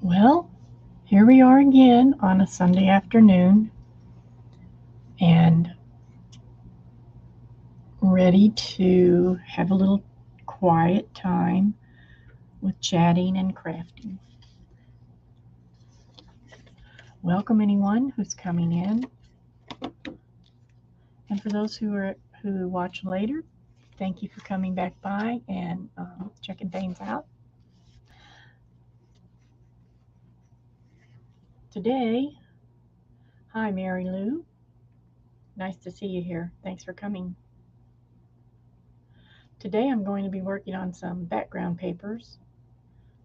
Well, here we are again on a Sunday afternoon and ready to have a little quiet time with chatting and crafting. Welcome anyone who's coming in, and for those who watch later, thank you for coming back by and checking things out. Today, hi Mary Lou, nice to see you here. Thanks for coming. Today I'm going to be working on some background papers.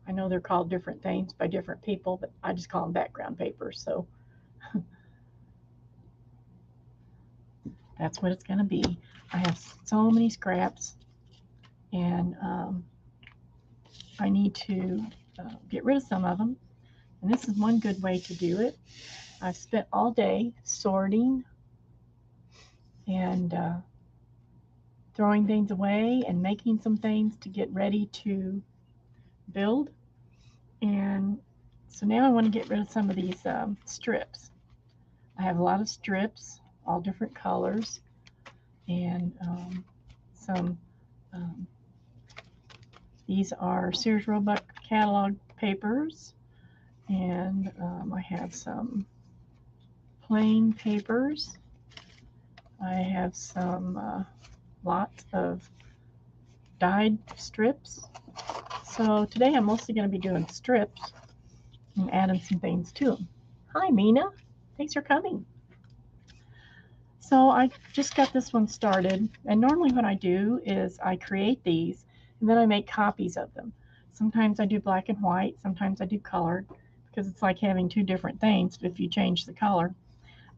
I know they're called different things by different people, but I just call them background papers. So that's what it's going to be. I have so many scraps, and I need to get rid of some of them. And this is one good way to do it. I've spent all day sorting and throwing things away and making some things to get ready to build. And so now I want to get rid of some of these strips. I have a lot of strips, all different colors, and some um, these are Sears Roebuck catalog papers, and I have some plain papers. I have some lots of dyed strips. So today I'm mostly going to be doing strips and adding some things to them. Hi Mina, thanks for coming. So I just got this one started, and normally what I do is I create these and then I make copies of them. Sometimes I do black and white, sometimes I do colored, because it's like having two different things if you change the color.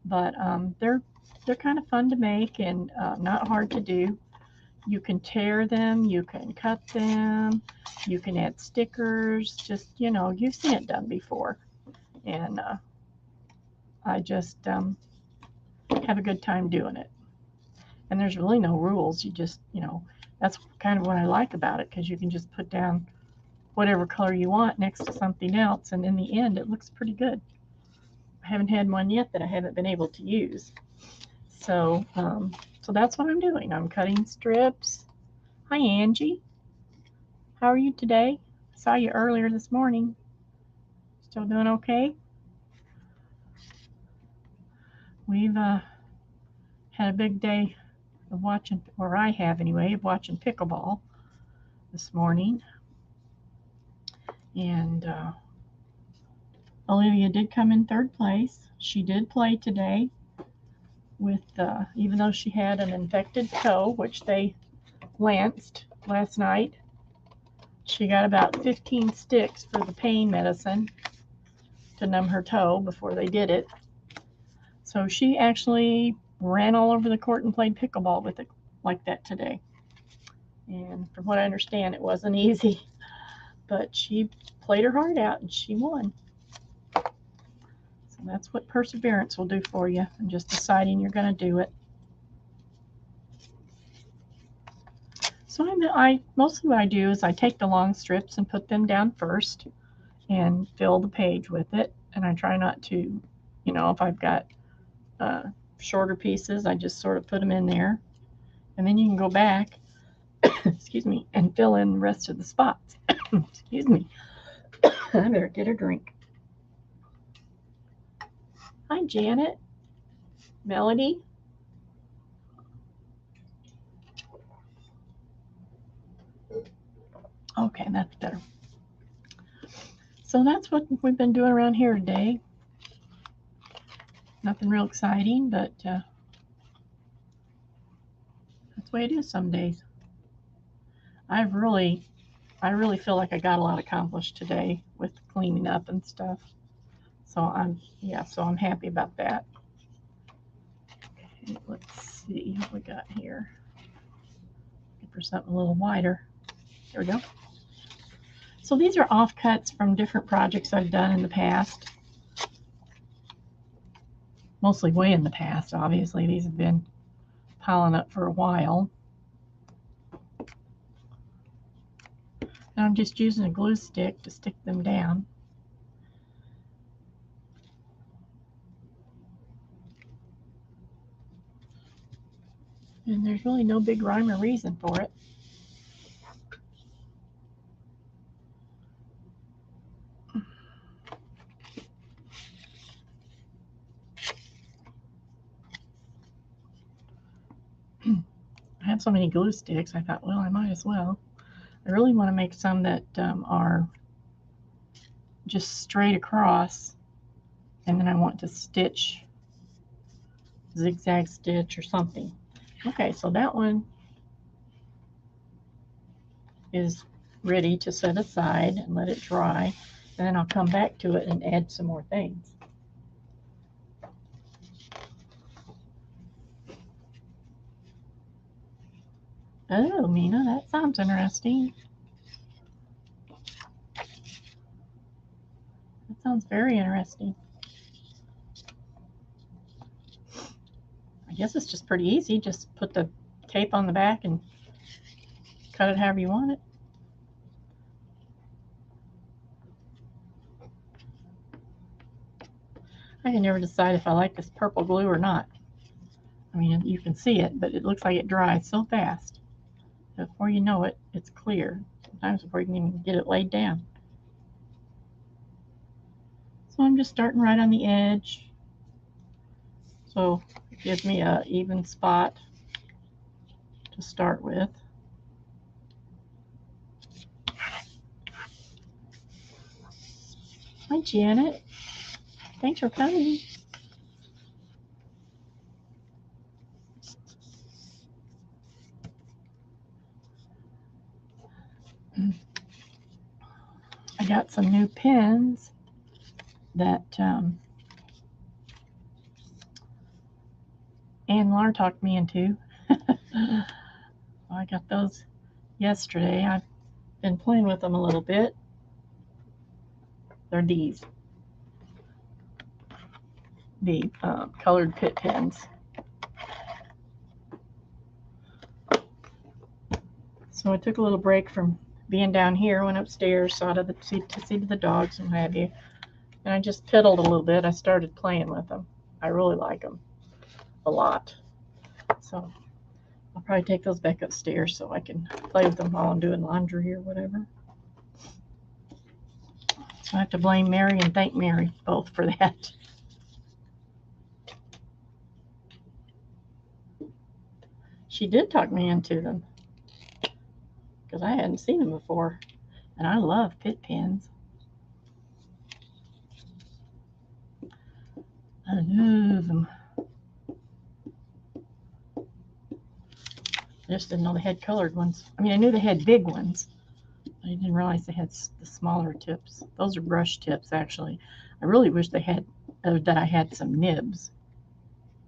But they're kind of fun to make and not hard to do. You can tear them, you can cut them, you can add stickers. Just you've seen it done before, and I just have a good time doing it. And there's really no rules. You just, that's kind of what I like about it, because you can just put down whatever color you want next to something else, and in the end, it looks pretty good. I haven't had one yet that I haven't been able to use. So, so that's what I'm doing. I'm cutting strips. Hi, Angie. How are you today? I saw you earlier this morning. Still doing okay? We've had a big day of watching, or I have anyway, of watching pickleball this morning. And Olivia did come in third place. She did play today with, even though she had an infected toe, which they lanced last night, she got about 15 sticks for the pain medicine to numb her toe before they did it. So she actually ran all over the court and played pickleball with it like that today. And from what I understand, it wasn't easy, but she played her heart out and she won. So that's what perseverance will do for you, and just deciding you're going to do it. So mostly what I do is I take the long strips and put them down first and fill the page with it. And I try not to, if I've got shorter pieces, I just sort of put them in there. And then you can go back, excuse me, and fill in the rest of the spots. Excuse me. I better get a drink. Hi, Janet. Melody. Okay, that's better. So that's what we've been doing around here today. Nothing real exciting, but that's the way it is some days. I really feel like I got a lot accomplished today with cleaning up and stuff. So I'm happy about that. Okay, let's see what we got here. Looking for something a little wider. There we go. So these are offcuts from different projects I've done in the past. Mostly way in the past, obviously. These have been piling up for a while. And I'm just using a glue stick to stick them down. And there's really no big rhyme or reason for it. I have so many glue sticks, I thought, well, I might as well. I really want to make some that are just straight across, and then I want to stitch, zigzag stitch or something. Okay, so that one is ready to set aside and let it dry, and then I'll come back to it and add some more things. Oh, Mina, that sounds interesting. That sounds very interesting. I guess it's just pretty easy. Just put the tape on the back and cut it however you want it. I can never decide if I like this purple glue or not. I mean, you can see it, but it looks like it dries so fast. Before you know it, it's clear. Sometimes before you can even get it laid down. So I'm just starting right on the edge. So it gives me an even spot to start with. Hi, Janet. Thanks for coming. I got some new pins that Ann Lar talked me into. I got those yesterday. I've been playing with them a little bit. They're these, the colored pit pins. So I took a little break from being down here, went upstairs, saw to see to the dogs and what have you, and I just piddled a little bit. I started playing with them. I really like them a lot. So I'll probably take those back upstairs so I can play with them while I'm doing laundry or whatever. So I have to blame Mary and thank Mary both for that. She did talk me into them because I hadn't seen them before, and I love pit pins. I love them. I just didn't know they had colored ones. I mean, I knew they had big ones. I didn't realize they had the smaller tips. Those are brush tips, actually. I really wish they had that I had some nibs.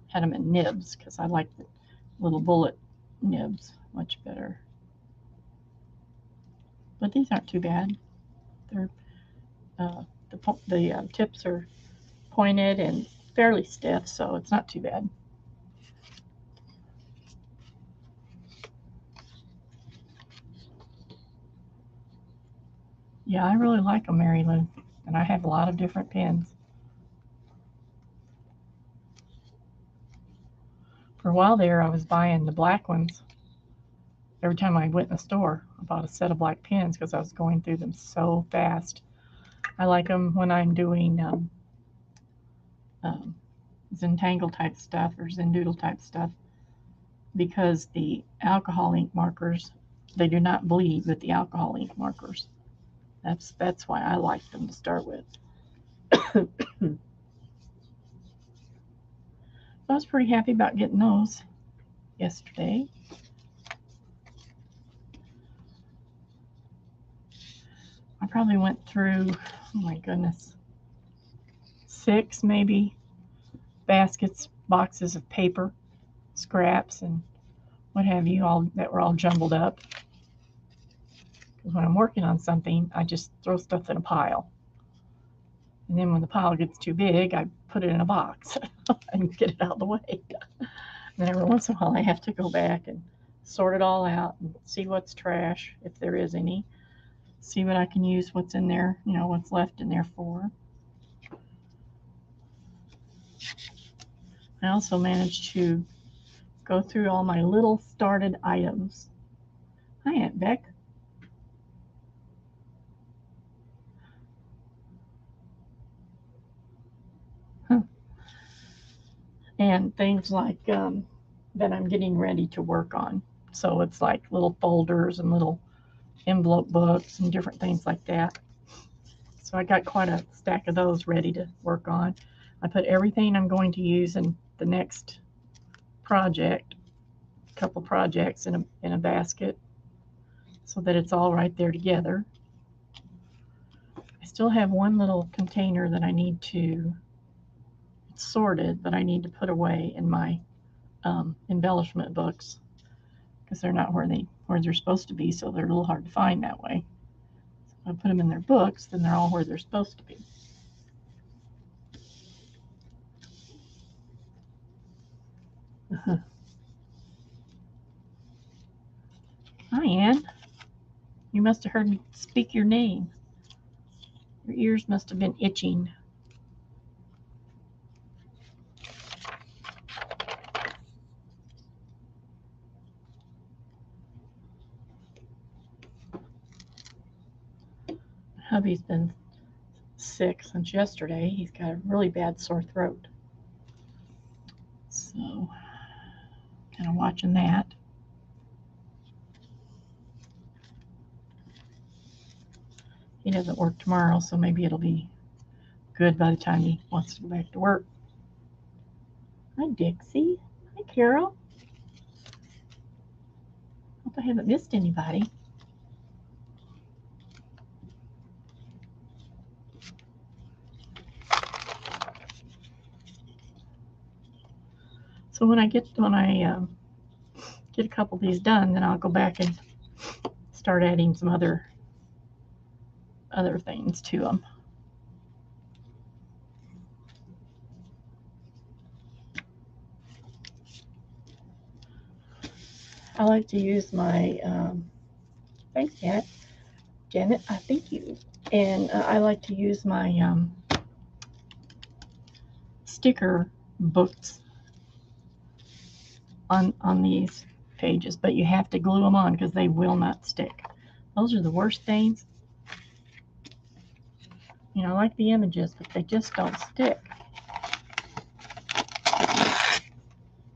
Had them in nibs because I like the little bullet nibs much better. But these aren't too bad. They're the tips are pointed and fairly stiff, so it's not too bad. Yeah, I really like them, Mary Lou, and I have a lot of different pins. For a while there, I was buying the black ones. Every time I went in the store, I bought a set of black pins because I was going through them so fast. I like them when I'm doing Zentangle type stuff or Zendoodle type stuff because the alcohol ink markers, they do not bleed with the alcohol ink markers. That's why I like them to start with. I was pretty happy about getting those yesterday. I probably went through, oh my goodness, 6 maybe baskets, boxes of paper, scraps, and what have you, all that were all jumbled up. Because when I'm working on something, I just throw stuff in a pile. And then when the pile gets too big, I put it in a box and get it out of the way. And every once in a while, I have to go back and sort it all out and see what's trash, if there is any. See what I can use, what's in there, what's left in there for. I also managed to go through all my little started items. Hi, Aunt Beck. And things like that I'm getting ready to work on. So it's like little folders and little envelope books and different things like that. So I got quite a stack of those ready to work on. I put everything I'm going to use in the next project, couple projects in a basket so that it's all right there together. I still have one little container that I need to, it's sorted, but I need to put away in my embellishment books because they're not where they're supposed to be, so they're a little hard to find that way. So if I put them in their books, then they're all where they're supposed to be. Hi, Ann. You must have heard me speak your name. Your ears must have been itching. Hubby's been sick since yesterday. He's got a really bad sore throat. So, kind of watching that. He doesn't work tomorrow, so maybe it'll be good by the time he wants to go back to work. Hi, Dixie. Hi, Carol. Hope I haven't missed anybody. So when I get a couple of these done, then I'll go back and start adding some other things to them. I like to use my thanks, Janet. I thank you. And I like to use my sticker books on these pages, but you have to glue them on because they will not stick. Those are the worst things. You know, I like the images, but they just don't stick. I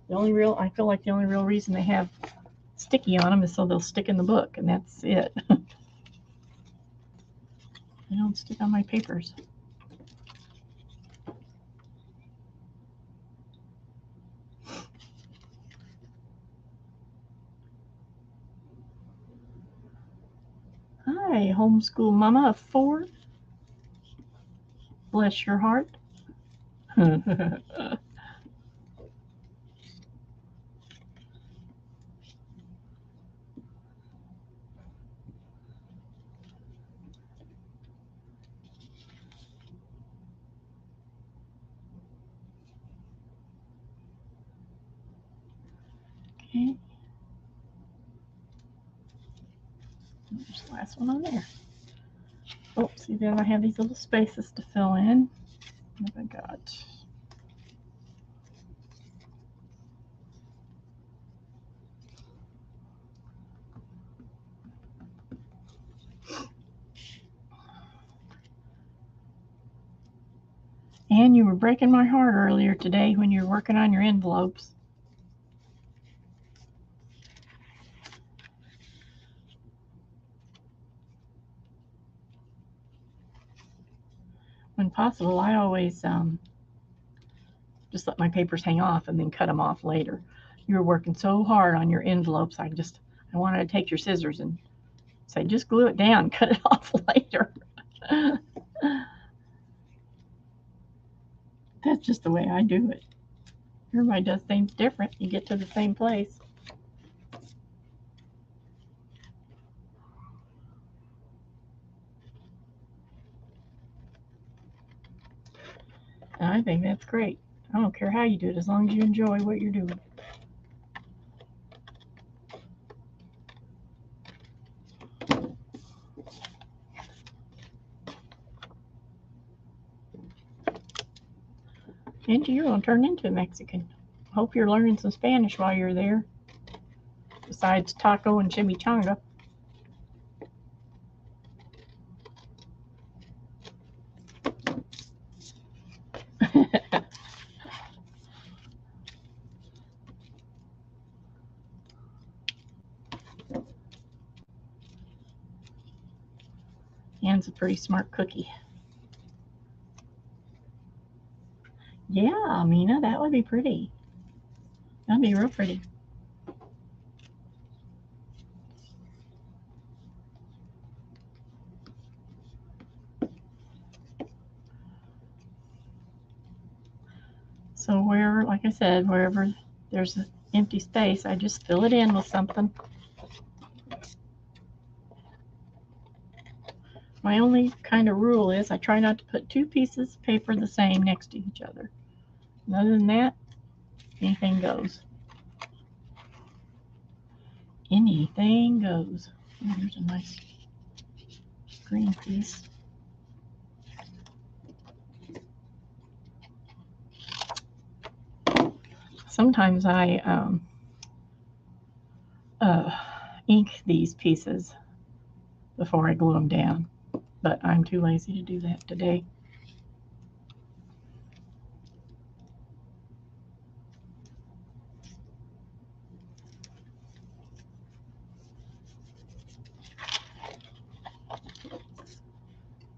feel like the only real reason they have sticky on them is so they'll stick in the book, and that's it. They don't stick on my papers. Hi, homeschool mama of 4. Bless your heart. Okay. There's the last one on there. Oh, see, then I have these little spaces to fill in. What have I got? And you were breaking my heart earlier today when you were working on your envelopes. When possible, I always just let my papers hang off and then cut them off later. You were working so hard on your envelopes, I wanted to take your scissors and say, just glue it down, cut it off later. That's just the way I do it. Everybody does things different. You get to the same place. And I think that's great. I don't care how you do it, as long as you enjoy what you're doing. And you're going to turn into a Mexican Hope you're learning some Spanish while you're there, besides taco and chimichanga. Anne's a pretty smart cookie. Yeah, Mina, that would be pretty. That'd be real pretty. So where, like I said, wherever there's an empty space, I just fill it in with something. My only kind of rule is I try not to put two pieces of paper the same next to each other. And other than that, anything goes. Anything goes. Oh, here's a nice green piece. Sometimes I ink these pieces before I glue them down, but I'm too lazy to do that today.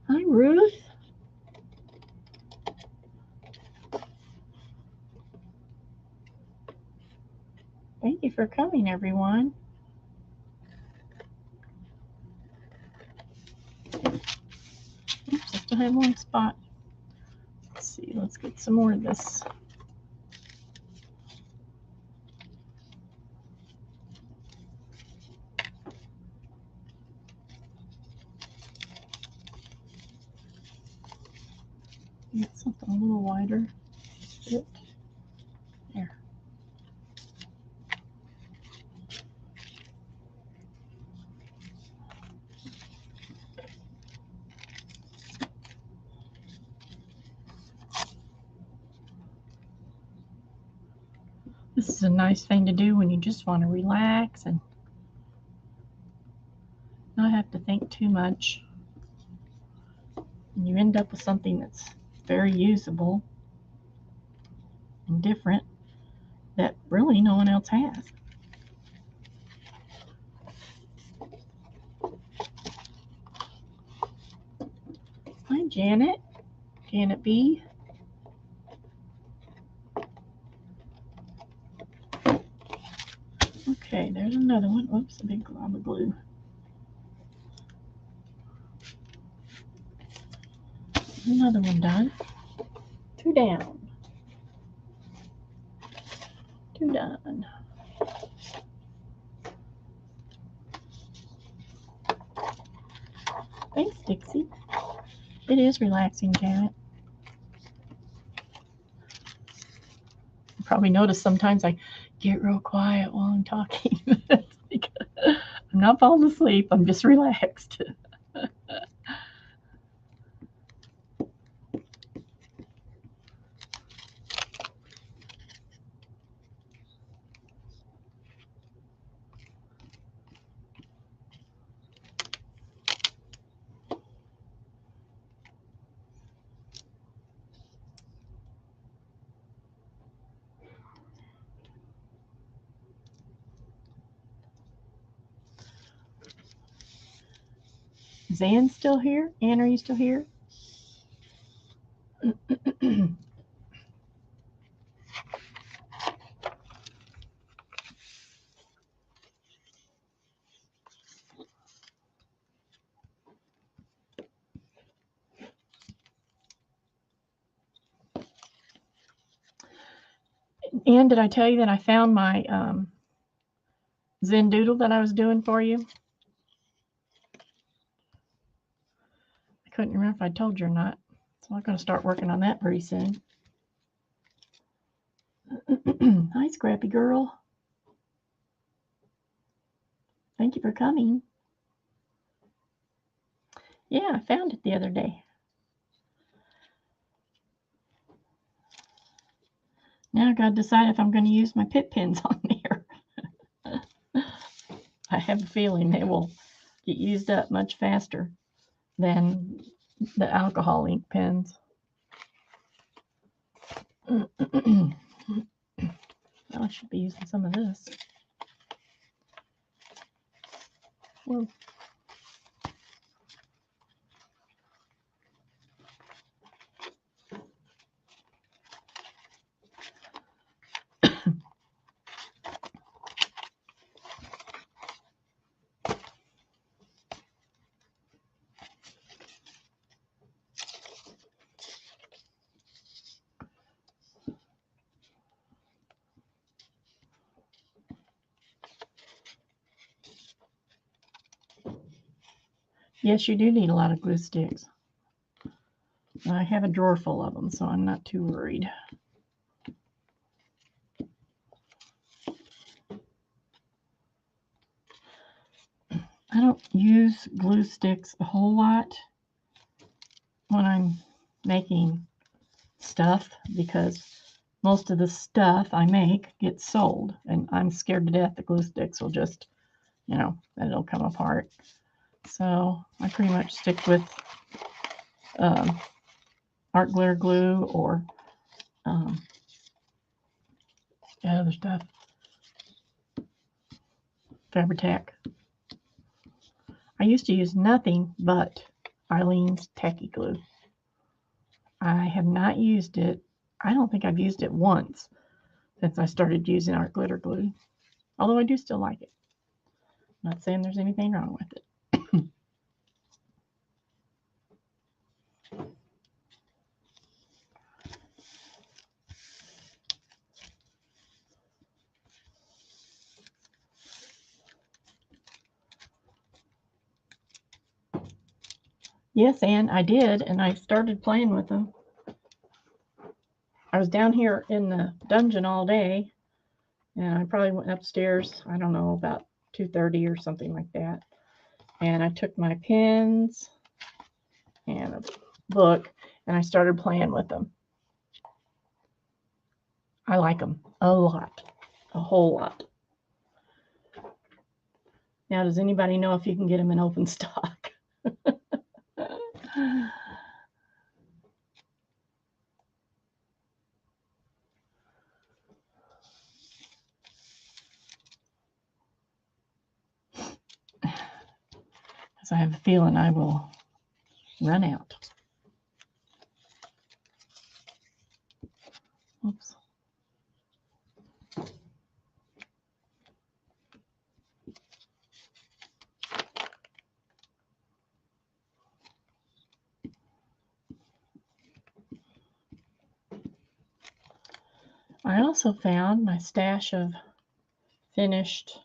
Hi, Ruth. Thank you for coming, everyone. Oops, I still have one spot. Let's see, let's get some more of this. Get something a little wider. There. This is a nice thing to do when you just want to relax and not have to think too much. And you end up with something that's very usable and different that really no one else has. Hi, Janet. Janet B. Okay, there's another one. Oops, a big glob of glue. Another one done. Two down. Two done. Thanks, Dixie. It is relaxing, Janet. You probably notice sometimes I get real quiet while I'm talking. I'm not falling asleep. I'm just relaxed. Is Ann still here? Ann, are you still here? Ann, did I tell you that I found my Zen doodle that I was doing for you? I couldn't remember if I told you or not. So I'm going to start working on that pretty soon. Hi, Scrappy Girl. Thank you for coming. Yeah, I found it the other day. Now I've got to decide if I'm going to use my pit pens on there. I have a feeling they will get used up much faster than the alcohol ink pens. Well, I should be using some of this. Whoa. Yes, you do need a lot of glue sticks. I have a drawer full of them, so I'm not too worried. I don't use glue sticks a whole lot when I'm making stuff because most of the stuff I make gets sold, and I'm scared to death the glue sticks will just, that it'll come apart. So I pretty much stick with art glitter glue or other stuff, Fabri-Tac. I used to use nothing but Eileen's Tacky Glue. I have not used it. I don't think I've used it once since I started using art glitter glue, although I do still like it. I'm not saying there's anything wrong with it. Yes, Anne, I did, and I started playing with them. I was down here in the dungeon all day, and I probably went upstairs, I don't know, about 2:30 or something like that. And I took my pens and a book, and I started playing with them. I like them a lot, a whole lot. Now, does anybody know if you can get them in open stock? Because I have a feeling I will run out. Oops. I also found my stash of finished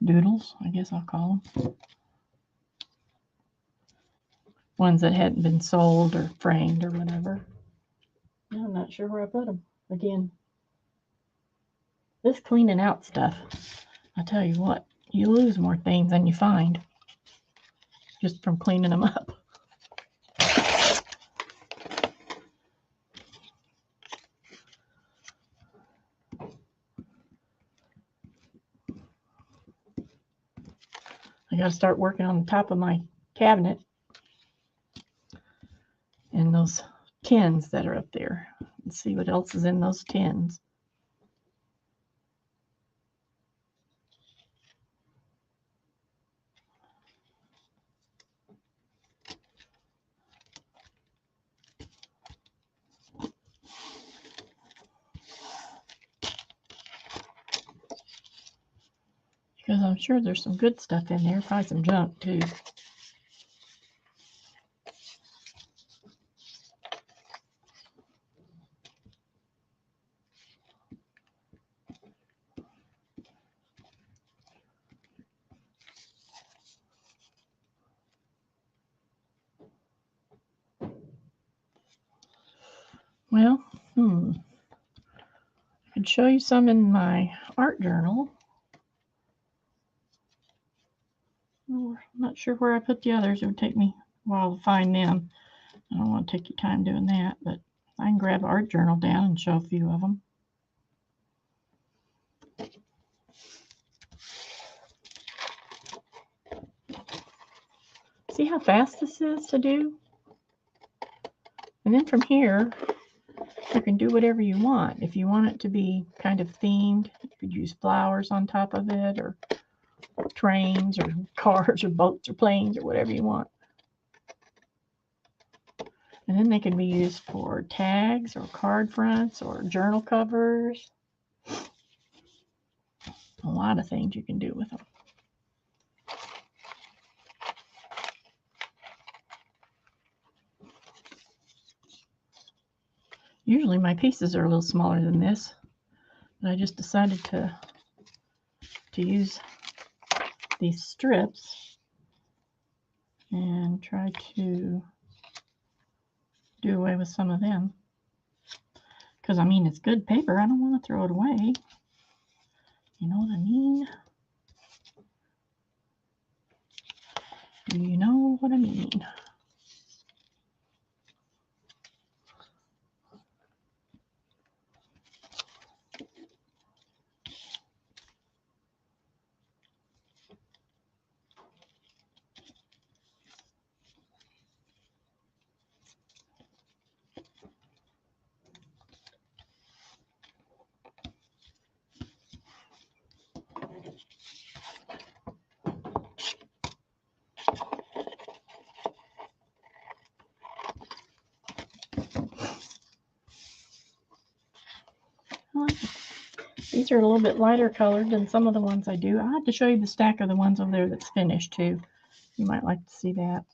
doodles, I guess I'll call them. Ones that hadn't been sold or framed or whatever. I'm not sure where I put them. Again, this cleaning out stuff, I tell you what, you lose more things than you find just from cleaning them up. I got to start working on the top of my cabinet and those tins that are up there. Let's see what else is in those tins. Because I'm sure there's some good stuff in there, probably some junk too. Well, I could show you some in my art journal. Oh, I'm not sure where I put the others. It would take me a while to find them. I don't want to take your time doing that, but I can grab an art journal down and show a few of them. See how fast this is to do? And then from here, you can do whatever you want. If you want it to be kind of themed, you could use flowers on top of it, or trains, or cars, or boats, or planes, or whatever you want. And then they can be used for tags, or card fronts, or journal covers. A lot of things you can do with them. Usually my pieces are a little smaller than this, but I just decided to use these strips and try to do away with some of them. Because, I mean, it's good paper. I don't want to throw it away. You know what I mean? Do you know what I mean? These are a little bit lighter colored than some of the ones I do. I have to show you the stack of the ones over there that's finished too. You might like to see that.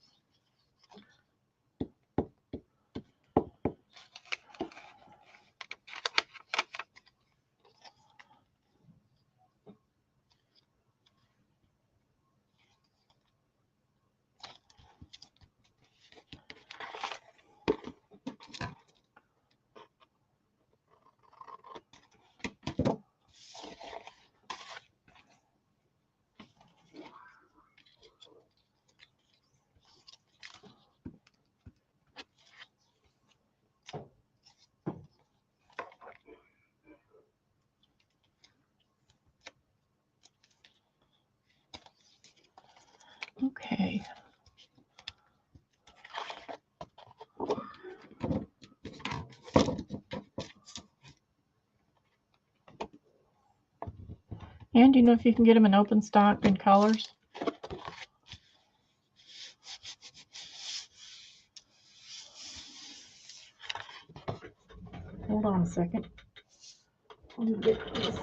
Okay. And do you know if you can get them in open stock in colors? Hold on a second. Let me get this.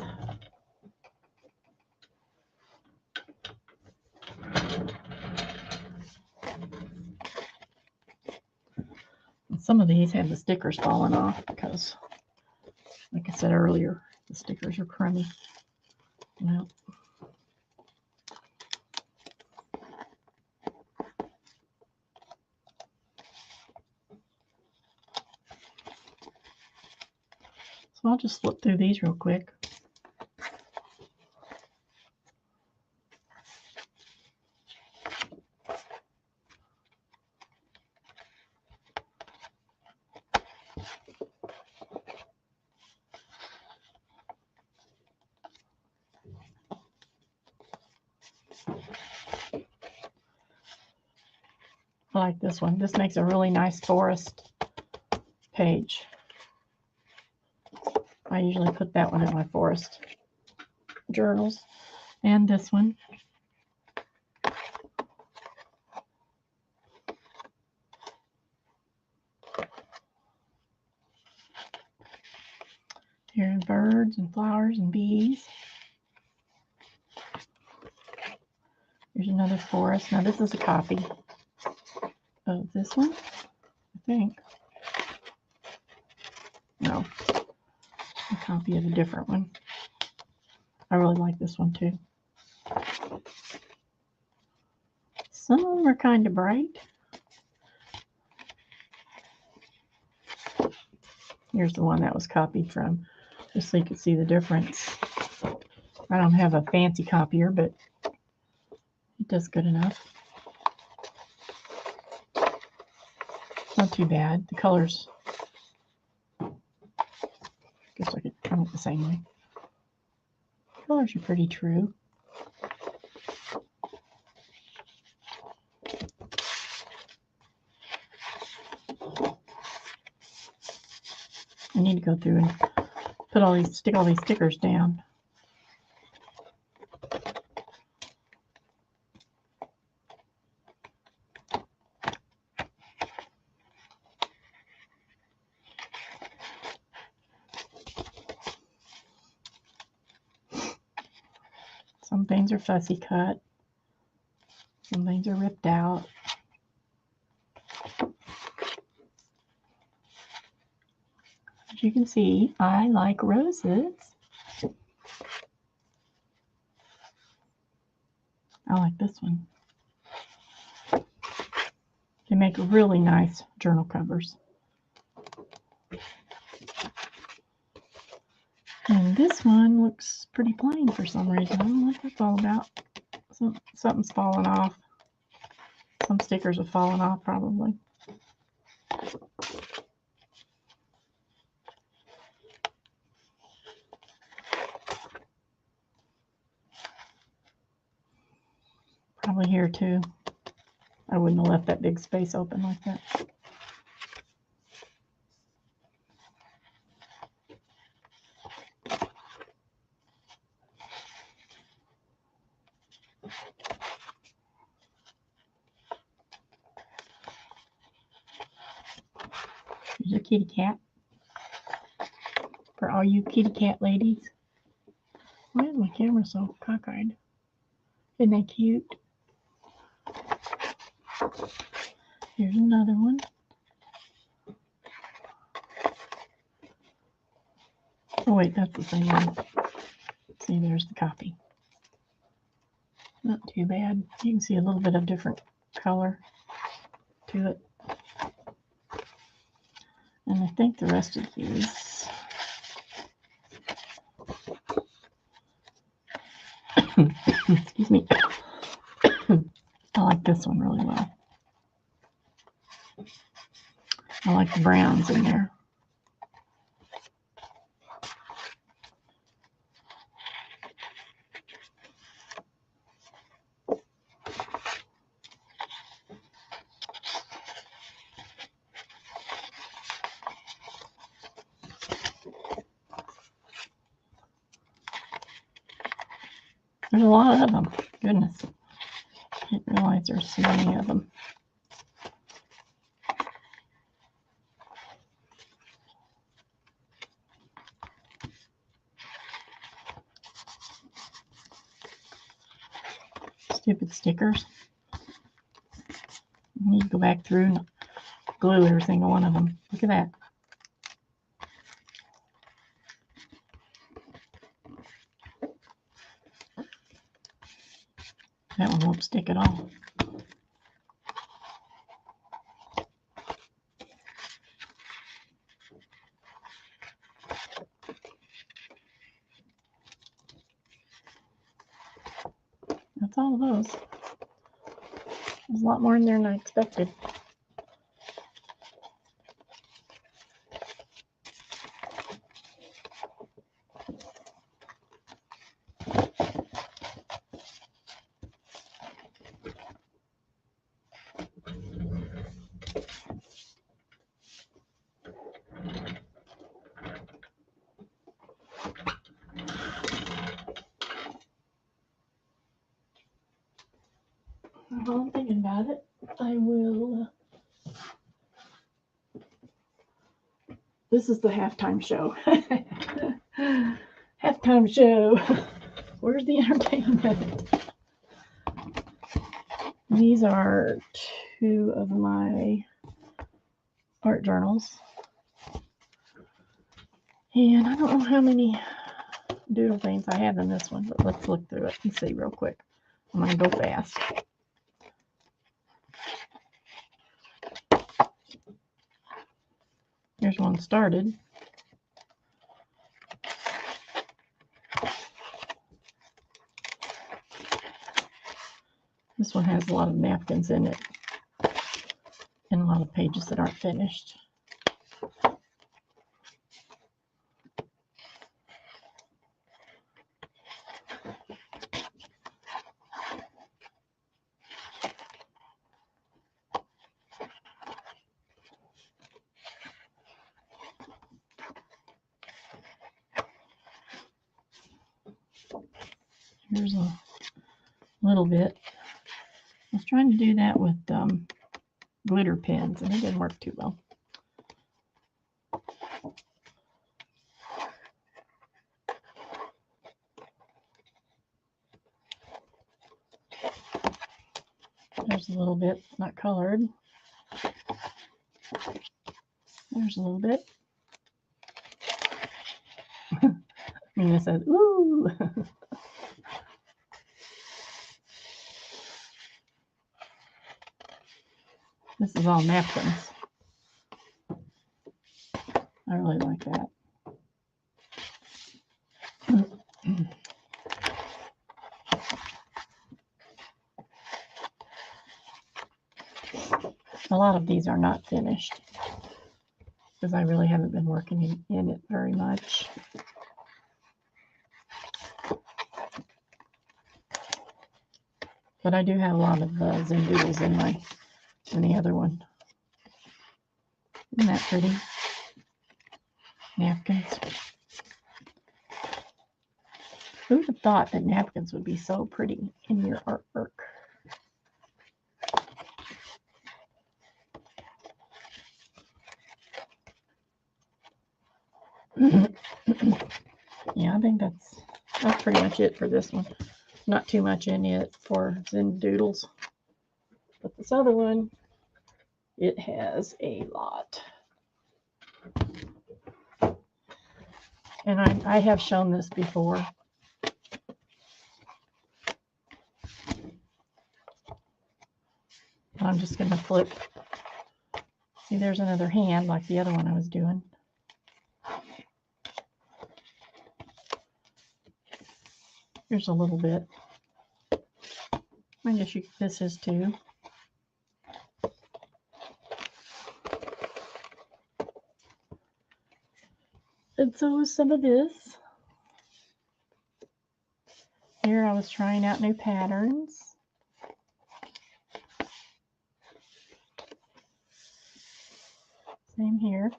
Some of these have the stickers falling off because, like I said earlier, the stickers are crummy. Well, so I'll just flip through these real quick. I like this one. This makes a really nice forest page. I usually put that one in my forest journals. And this one. Here are birds and flowers and bees. Here's another forest. Now this is a copy of this one, I think. No, a copy of a different one. I really like this one too. Some of them are kind of bright. Here's the one that was copied from, just so you can see the difference. I don't have a fancy copier, but it does good enough. Now not too bad. The colors, guess I could come it the same way. Colors are pretty true. I need to go through and stick all these stickers down. Some things are fussy cut. Some things are ripped out. As you can see, I like roses. I like this one. They make really nice journal covers. And this one looks pretty plain for some reason. I don't know what that's all about. Something's falling off. Some stickers have fallen off probably. Probably here too. I wouldn't have left that big space open like that. Here's a kitty cat. For all you kitty cat ladies. Why is my camera so cockeyed? Isn't that cute? Here's another one. Oh wait, that's the same one. See, there's the copy. Not too bad. You can see a little bit of different color to it. And I think the rest of these excuse me. I like this one really well. I like the browns in there. There's a lot of them. Goodness. I didn't realize there's so many of them. Stupid stickers. I need to go back through and glue every single one of them. Look at that. That one won't stick at all. That's all of those. There's a lot more in there than I expected. While I'm thinking about it, I will. This is the halftime show. Halftime show. Where's the entertainment? These are two of my art journals. And I don't know how many doodle things I have in this one, but let's look through it and see real quick. I'm going to go fast. Here's one started. This one has a lot of napkins in it. and a lot of pages that aren't finished. Here's a little bit. I was trying to do that with glitter pens, and it didn't work too well. There's a little bit not colored. There's a little bit. Mina says, ooh. This is all napkins. I really like that. A lot of these are not finished because I really haven't been working in it very much. But I do have a lot of Zen doodles in the other one. Isn't that pretty? Napkins. Who would have thought that napkins would be so pretty in your artwork? Yeah, I think that's pretty much it for this one. Not too much in it for Zen doodles. But this other one, it has a lot. And I have shown this before. I'm just going to flip. See, there's another hand like the other one I was doing. Here's a little bit. I guess this is too. And so is some of this. Here I was trying out new patterns. Same here.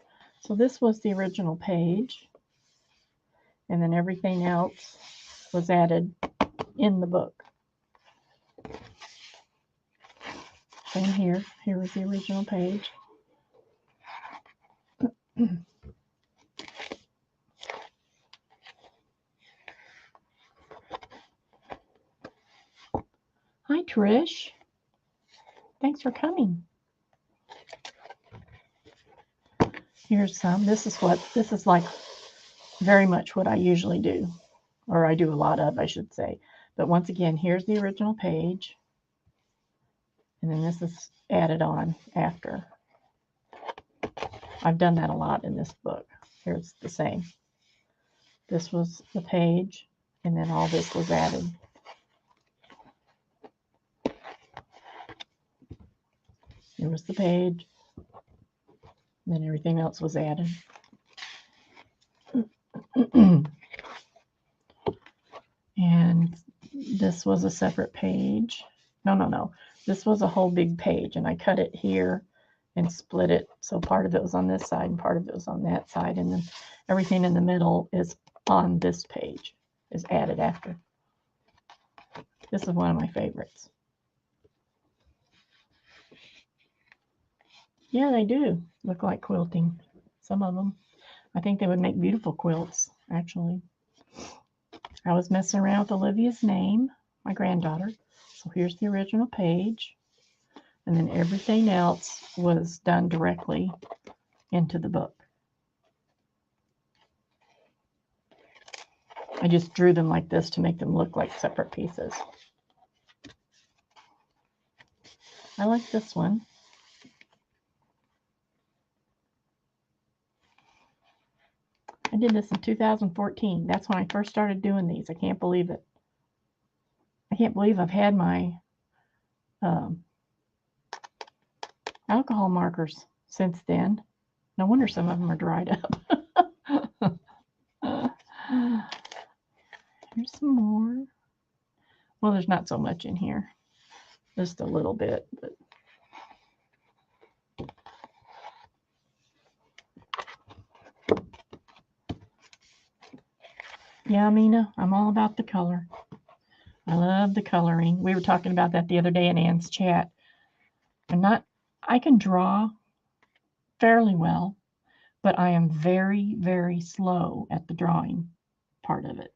So this was the original page. And then everything else was added in the book. Same here. Here was the original page. Hi, Trish. Thanks for coming. Here's some. This is like very much what I usually do, or I do a lot of, I should say. But once again, here's the original page, and then this is added on after. I've done that a lot in this book. Here's the same. This was the page, and then all this was added. Here was the page, and then everything else was added. And this was a separate page. No. This was a whole big page, and I cut it here and split it. So part of it was on this side and part of it was on that side. And then everything in the middle is on this page, is added after. This is one of my favorites. Yeah, they do look like quilting. Some of them. I think they would make beautiful quilts, actually. I was messing around with Olivia's name, my granddaughter. So here's the original page. And then everything else was done directly into the book. I just drew them like this to make them look like separate pieces. I like this one. I did this in 2014. That's when I first started doing these. I can't believe it. I can't believe I've had my alcohol markers since then. No wonder some of them are dried up. Here's some more. Well, there's not so much in here. Just a little bit. But yeah, Mina, I'm all about the color. I love the coloring. We were talking about that the other day in Ann's chat. I can draw fairly well, but I am very, very slow at the drawing part of it.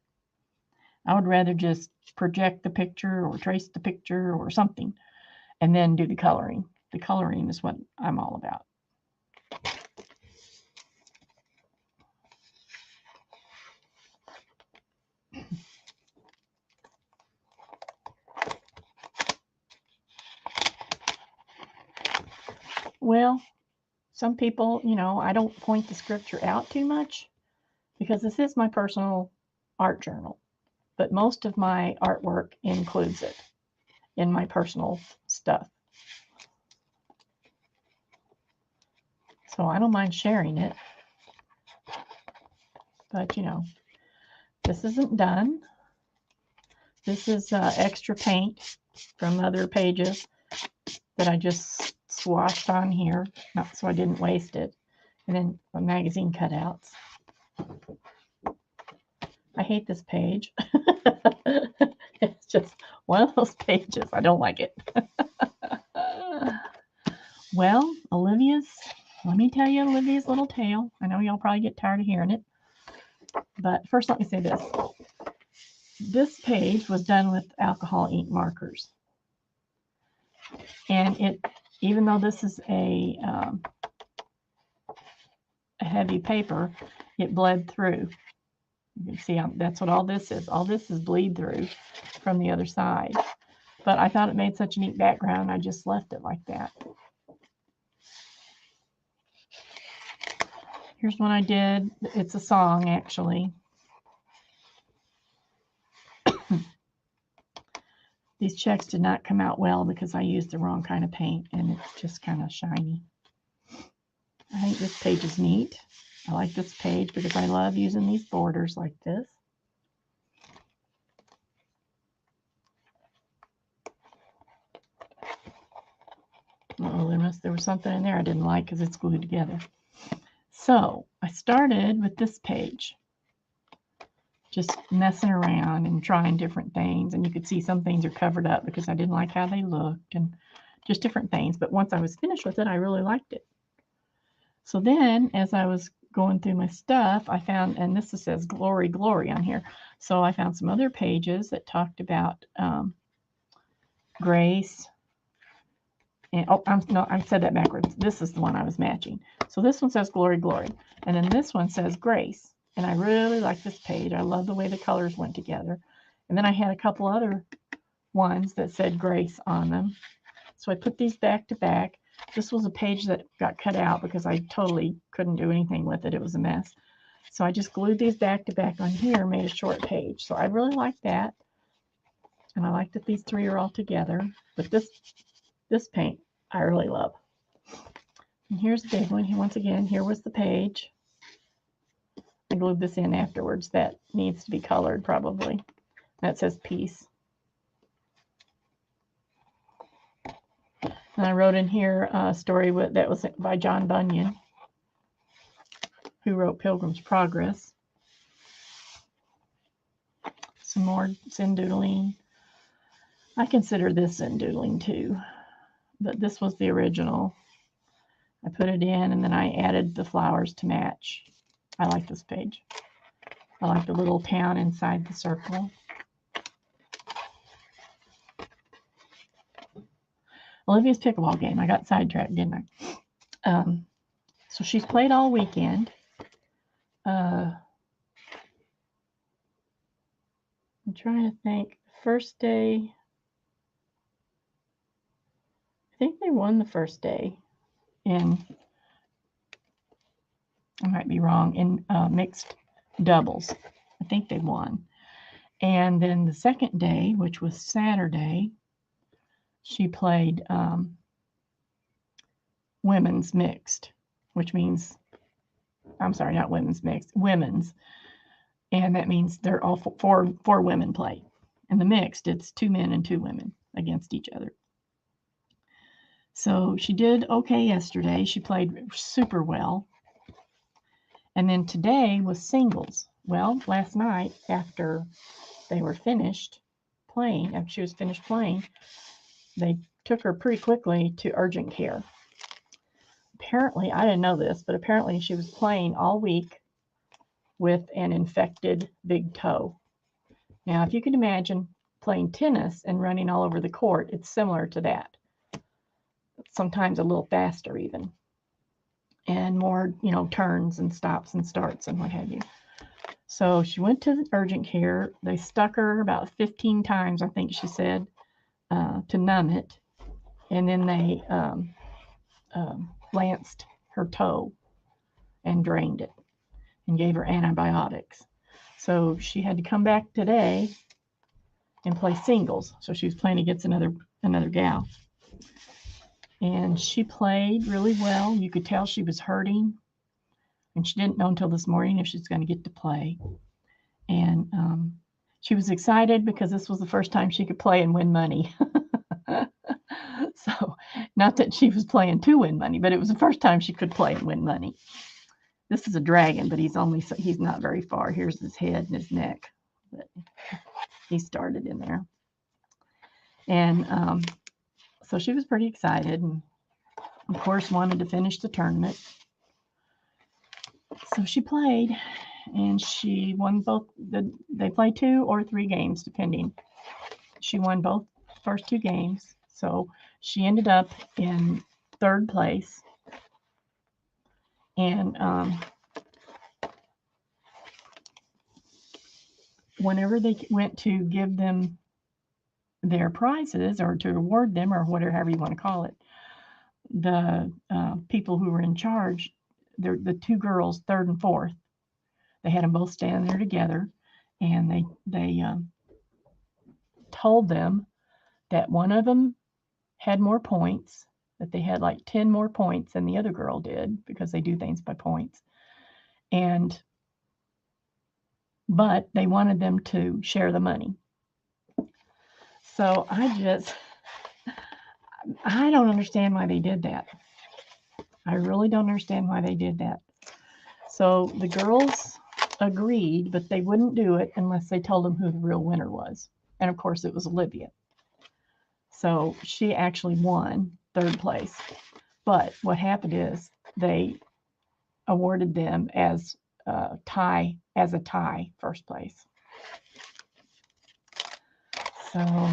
I would rather just project the picture or trace the picture or something and then do the coloring. The coloring is what I'm all about. Well, some people, I don't point the scripture out too much because this is my personal art journal, but most of my artwork includes it in my personal stuff. So I don't mind sharing it. But, this isn't done. This is extra paint from other pages that I just swashed on here, not so I didn't waste it. And then magazine cutouts. I hate this page. It's just one of those pages. I don't like it. Well, let me tell you Olivia's little tale. I know y'all probably get tired of hearing it. But first, let me say this. This page was done with alcohol ink markers. And even though this is a heavy paper, it bled through. You can see that's what all this is. All this is bleed through from the other side. But I thought it made such a neat background, I just left it like that. Here's one I did. It's a song, actually. These checks did not come out well because I used the wrong kind of paint, and it's just kind of shiny. I think this page is neat. I like this page because I love using these borders like this. Oh, there was something in there I didn't like because it's glued together. So I started with this page, just messing around and trying different things. And you could see some things are covered up because I didn't like how they looked and just different things. But once I was finished with it, I really liked it. So then as I was going through my stuff, I found, and this says glory, glory on here. So I found some other pages that talked about grace. And I said that backwards. This is the one I was matching. So this one says glory, glory. And then this one says grace. And I really like this page. I love the way the colors went together. And then I had a couple other ones that said grace on them. So I put these back to back. This was a page that got cut out because I totally couldn't do anything with it. It was a mess. So I just glued these back to back on here, made a short page. So I really like that. And I like that these three are all together. But this paint I really love. And here's a big one. Once again, here was the page. I glued this in afterwards. That needs to be colored probably. That says peace. And I wrote in here a story that was by John Bunyan, who wrote Pilgrim's Progress. Some more zen doodling. I consider this zen doodling too, but this was the original. I put it in and then I added the flowers to match. I like this page. I like the little town inside the circle. Olivia's pickleball game. I got sidetracked, didn't I? So she's played all weekend. I'm trying to think. First day, I think they won the first day in, I might be wrong, in mixed doubles. I think they won. And then the second day, which was Saturday, she played women's mixed, which means, I'm sorry, not women's mixed, women's. And that means they're all four women play. In the mixed, it's 2 men and 2 women against each other. So she did okay yesterday. She played super well. And then today was singles. Well, last night after they were finished playing, after she was finished playing, they took her pretty quickly to urgent care. Apparently, I didn't know this, but apparently she was playing all week with an infected big toe. Now, if you can imagine playing tennis and running all over the court, it's similar to that. Sometimes a little faster even. And more, turns and stops and starts and what have you. So she went to the urgent care. They stuck her about 15 times, I think she said, to numb it. And then they lanced her toe and drained it and gave her antibiotics. So she had to come back today and play singles. So she was playing against another gal. And she played really well. You could tell she was hurting. And she didn't know until this morning if she was going to get to play. And she was excited because this was the first time she could play and win money. So, not that she was playing to win money, but it was the first time she could play and win money. This is a dragon, but he's not very far. Here's his head and his neck. But he started in there. And so she was pretty excited and, of course, wanted to finish the tournament. So she played, and she won both. They play 2 or 3 games, depending. She won both first 2 games. So she ended up in 3rd place. And whenever they went to give them their prizes or to award them or whatever, however you want to call it, the people who were in charge, the 2 girls, 3rd and 4th, they had them both stand there together, and they told them that one of them had more points, that they had like 10 more points than the other girl did, because they do things by points. But they wanted them to share the money. So I don't understand why they did that. I really don't understand why they did that. So the girls agreed, but they wouldn't do it unless they told them who the real winner was. And of course, it was Olivia. So she actually won 3rd place. But what happened is they awarded them as a tie, 1st place. So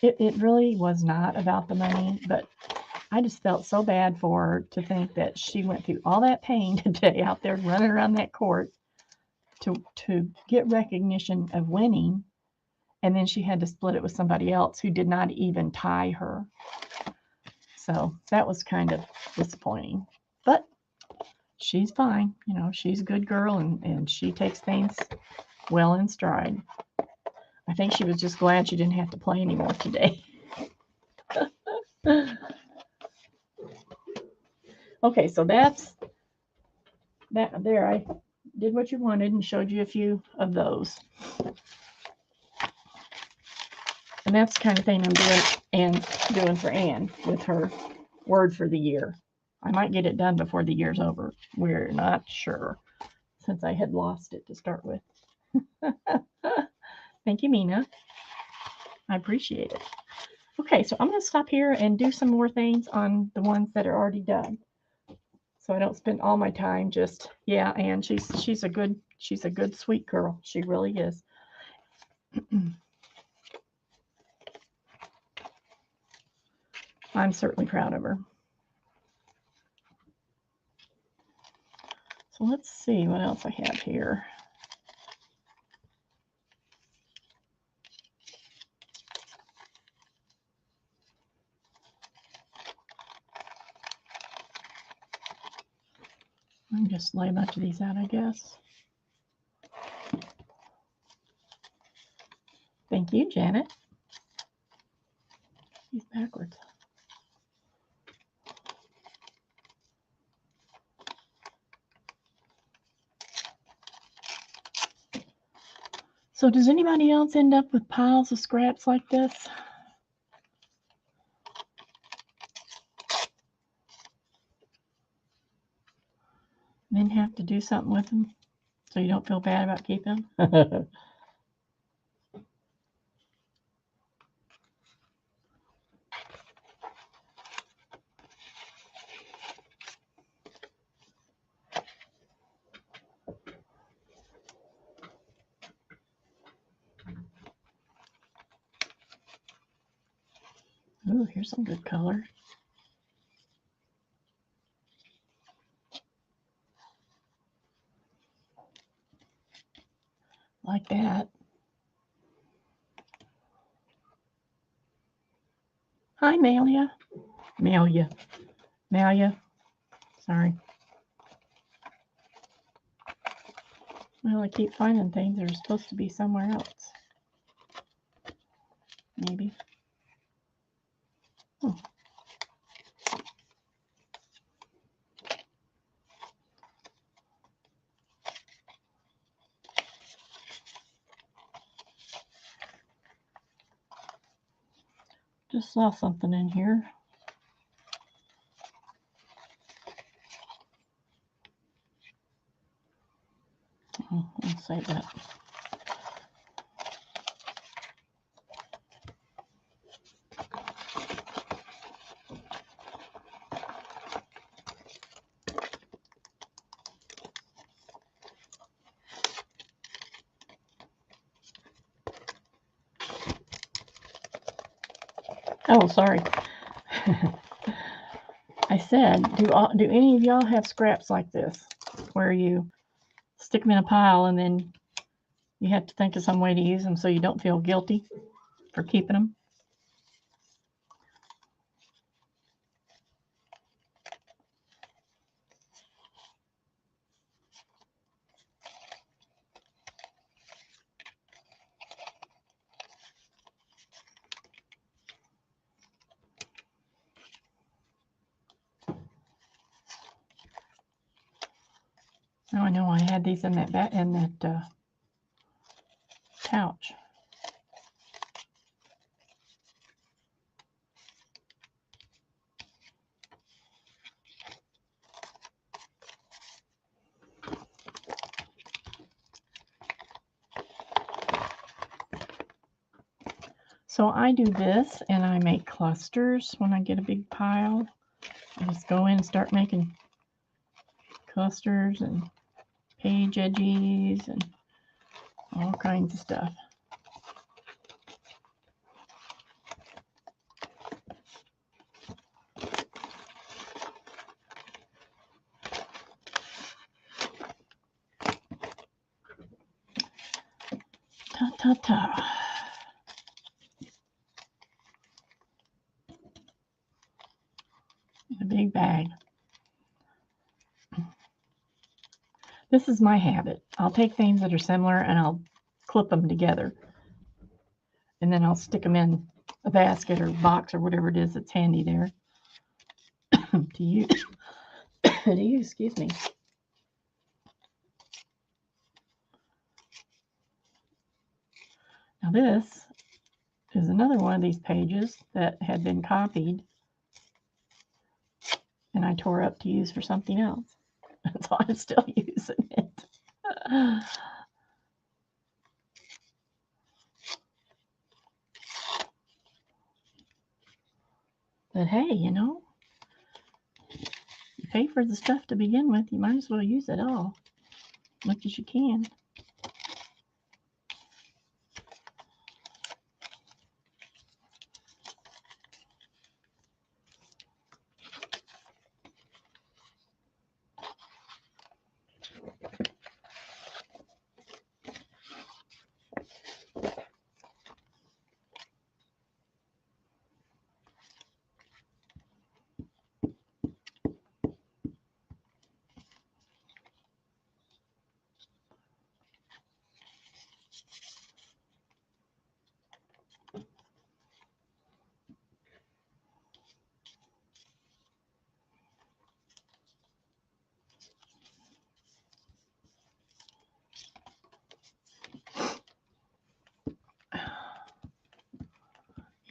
it really was not about the money, but I just felt so bad for her to think that she went through all that pain today out there running around that court to get recognition of winning, and then she had to split it with somebody else who did not even tie her. So that was kind of disappointing. But she's fine. She's a good girl, and she takes things well in stride. I think she was just glad she didn't have to play anymore today. Okay, so that's that there. I did what you wanted and showed you a few of those. And that's the kind of thing I'm doing for Anne with her word for the year. I might get it done before the year's over. We're not sure, since I had lost it to start with. Thank you, Mina. I appreciate it. Okay, so I'm going to stop here and do some more things on the ones that are already done, so I don't spend all my time just, yeah, Anne, she's a good sweet girl. She really is. I'm certainly proud of her. So let's see what else I have here. I'll just lay a bunch of these out, I guess. Thank you, Janet. He's backwards. So does anybody else end up with piles of scraps like this? And then have to do something with them so you don't feel bad about keeping them? Ooh, here's some good color. Like that. Hi, Malia. Malia. Sorry. Well, I keep finding things that are supposed to be somewhere else. Maybe. Oh. Just saw something in here. Oh, I'll save that. Oh, sorry. I said, do any of y'all have scraps like this, where you stick them in a pile and then you have to think of some way to use them so you don't feel guilty for keeping them? Oh, I know I had these in that pouch. So I do this and I make clusters when I get a big pile. I just go in and start making clusters and page edges and all kinds of stuff. Ta-ta-ta. A big bag. This is my habit. I'll take things that are similar and I'll clip them together. And then I'll stick them in a basket or box or whatever it is that's handy there to use. Excuse me. Now this is another one of these pages that had been copied and I tore up to use for something else. So I'm still using it. But hey, you know, you pay for the stuff to begin with, you might as well use it all as much as you can.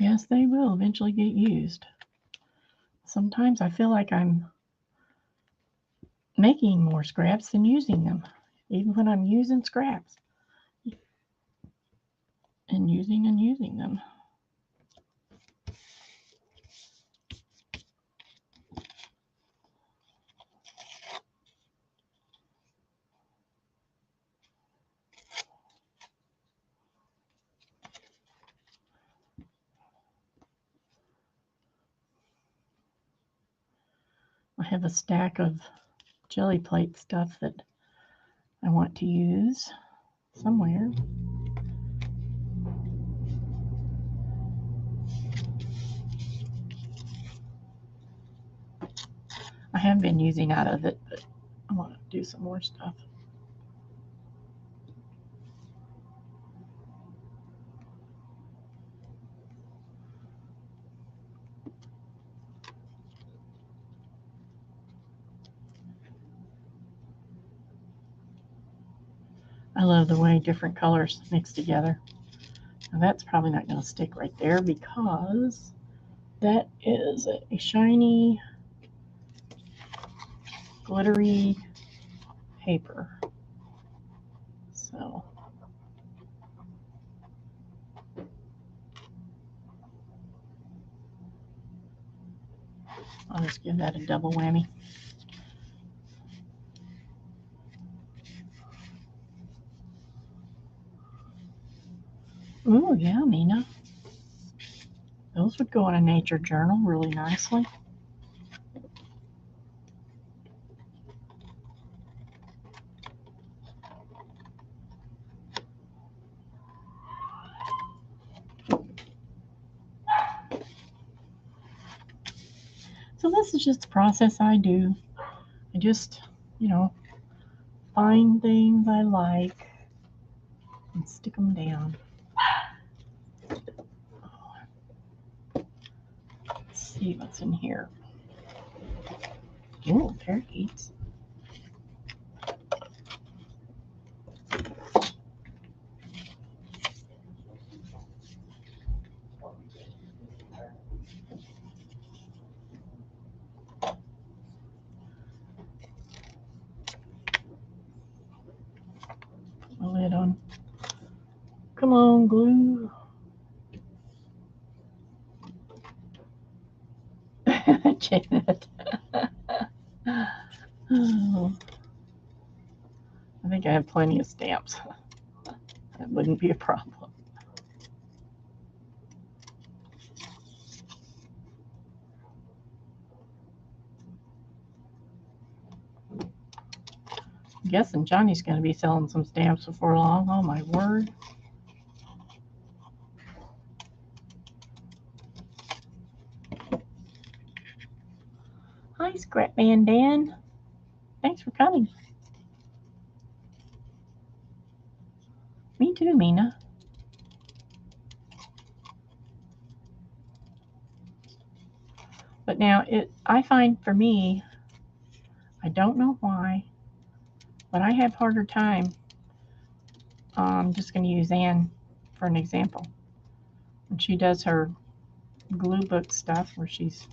Yes, they will eventually get used. Sometimes I feel like I'm making more scraps than using them, even when I'm using scraps and using them. I have a stack of jelly plate stuff that I want to use somewhere. I have been using out of it, but I want to do some more stuff. I love the way different colors mix together. Now that's probably not going to stick right there because that is a shiny, glittery paper. So I'll just give that a double whammy. Ooh, yeah, Mina. Those would go in a nature journal really nicely. So this is just a process I do. I just, find things I like and stick them down. Let's see what's in here. Oh, parakeets. Put my lid on. Come on, glue. Janet. Oh, I think I have plenty of stamps. That wouldn't be a problem. I'm guessing Johnny's going to be selling some stamps before long. Oh, my word. Hi, Scrap Man Dan. Thanks for coming. Me too, Mina. But now, I find for me, I don't know why, but I have harder time. I'm just going to use Anne for an example. When she does her glue book stuff where she's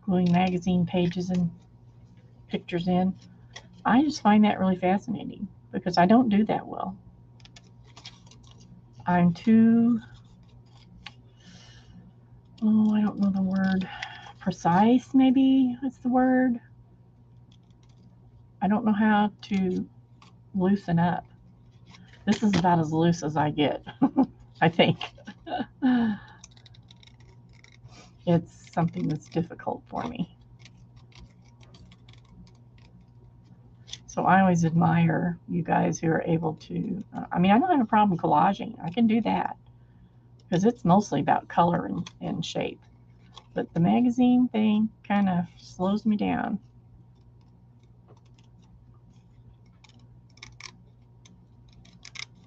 gluing magazine pages and pictures in, I just find that really fascinating because I don't do that well. I'm too, I don't know the word, precise maybe is the word. I don't know how to loosen up. This is about as loose as I get, I think. It's something that's difficult for me. So I always admire you guys who are able to, I don't have a problem collaging. I can do that because it's mostly about color and shape. But the magazine thing kind of slows me down.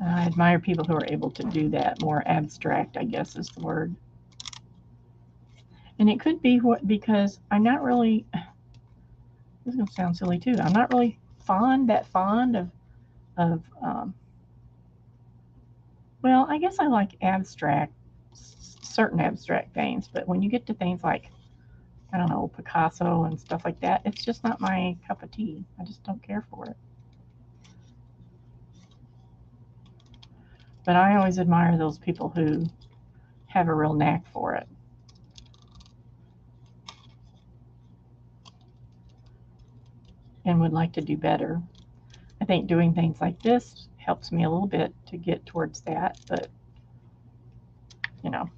I admire people who are able to do that. More abstract, I guess, is the word. And it could be because I'm not really, this is going to sound silly too, I'm not really fond of well, I guess I like abstract certain abstract things, but when you get to things like, I don't know, Picasso and stuff like that, it's just not my cup of tea. I just don't care for it. But I always admire those people who have a real knack for it. And would like to do better. I think doing things like this helps me a little bit to get towards that, but you know,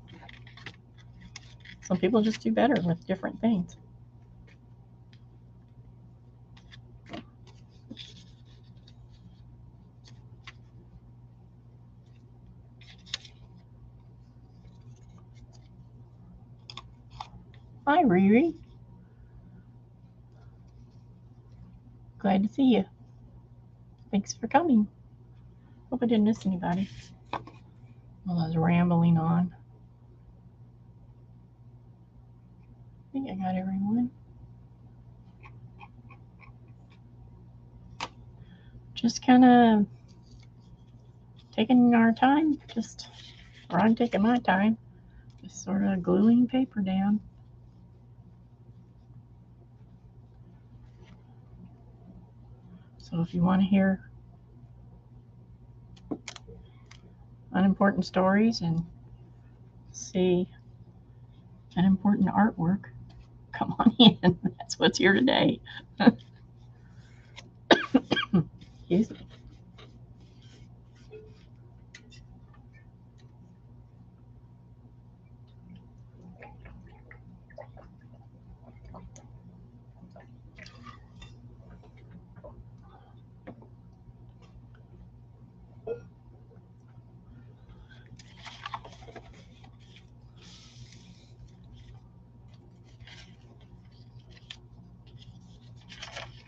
some people just do better with different things. Hi, Riri. Glad to see you. Thanks for coming. Hope I didn't miss anybody while I was rambling on. I think I got everyone. Just kind of taking our time, or I'm taking my time, just sort of gluing paper down. So if you want to hear unimportant stories and see unimportant artwork, come on in. That's what's here today. Excuse me.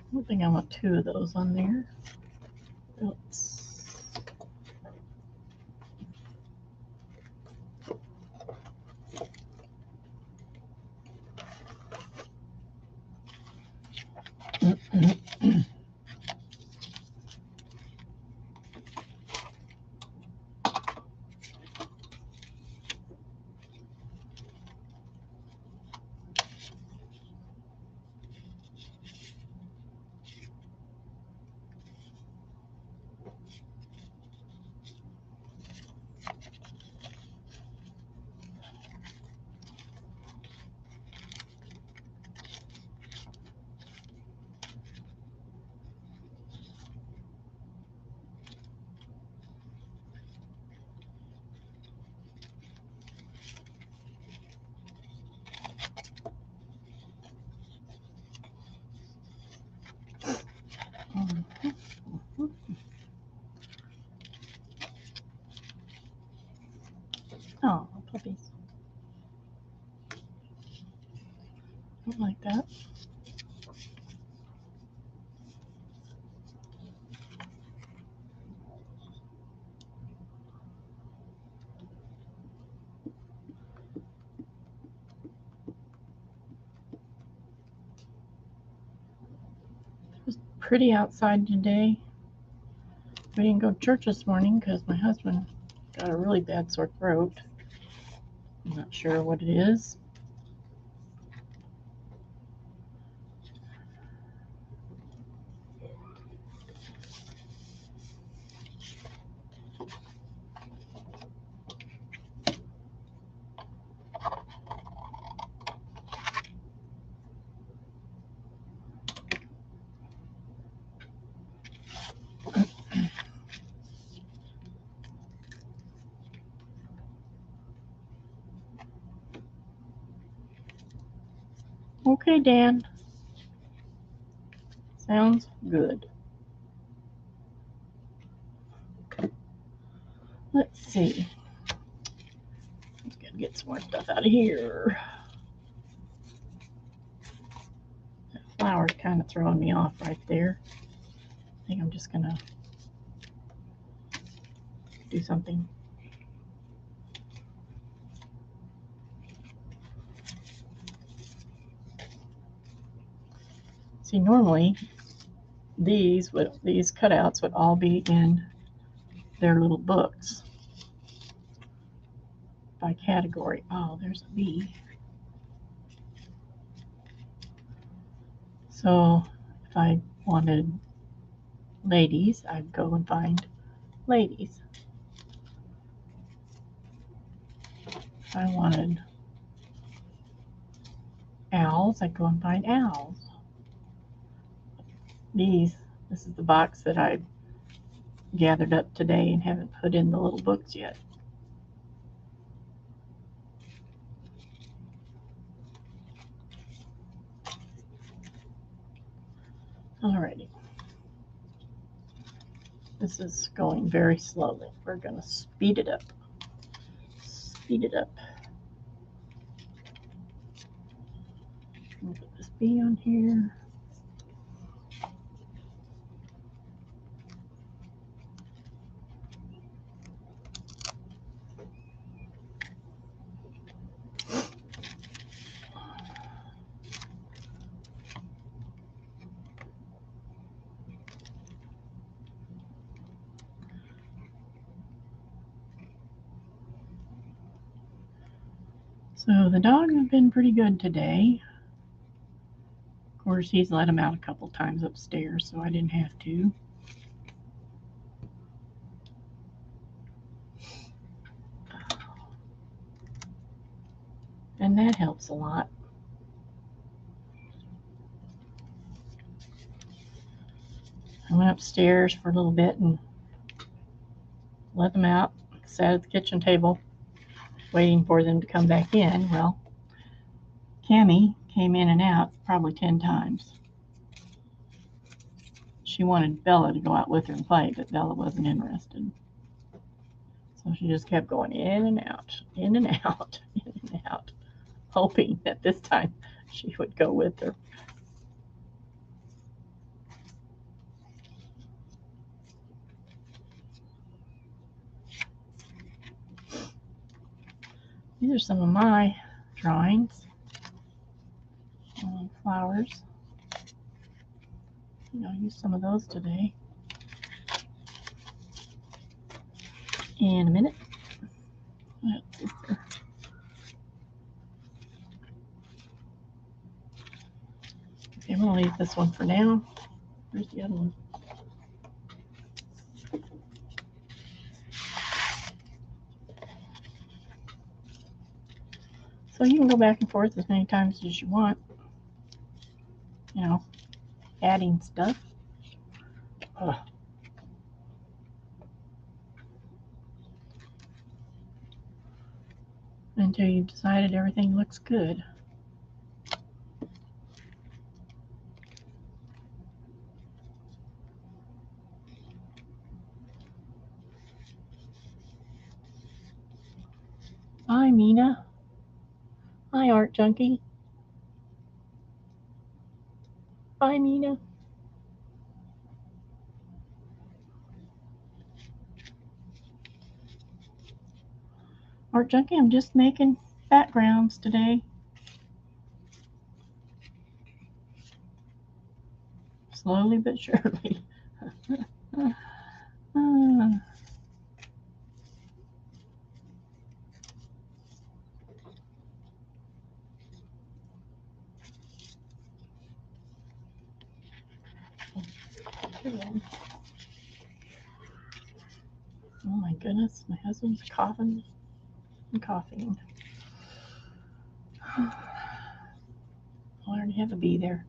I don't think I want 2 of those on there. Oops. Oh, puppies. Don't like that. It was pretty outside today. We didn't go to church this morning because my husband got a really bad sore throat. I'm not sure what it is. Okay, Dan. Sounds good. Let's see. Let's get some more stuff out of here. That flower's kind of throwing me off right there. I think I'm just going to do something. See, normally these cutouts would all be in their little books. by category. Oh, there's a bee. So if I wanted ladies, I'd go and find ladies. If I wanted owls, I'd go and find owls. This is the box that I gathered up today and haven't put in the little books yet. Alrighty. This is going very slowly. We're going to speed it up. Speed it up. Put this bee on here. So the dogs have been pretty good today. Of course, he's let him out a couple times upstairs, so I didn't have to. And that helps a lot. I went upstairs for a little bit and let them out, sat at the kitchen table, waiting for them to come back in. Well, Cammie came in and out probably 10 times. She wanted Bella to go out with her and play, but Bella wasn't interested. So she just kept going in and out, in and out, in and out, hoping that this time she would go with her. These are some of my drawings on flowers. I'll use some of those today. In a minute. Okay, I'm going to leave this one for now. Where's the other one? So you can go back and forth as many times as you want, adding stuff. Until you've decided everything looks good. Hi, Mina. Hi, Art Junkie. Bye, Mina. Art Junkie, I'm just making backgrounds today. Slowly but surely. Oh my goodness, my husband's coughing and coughing. I already have a bee there.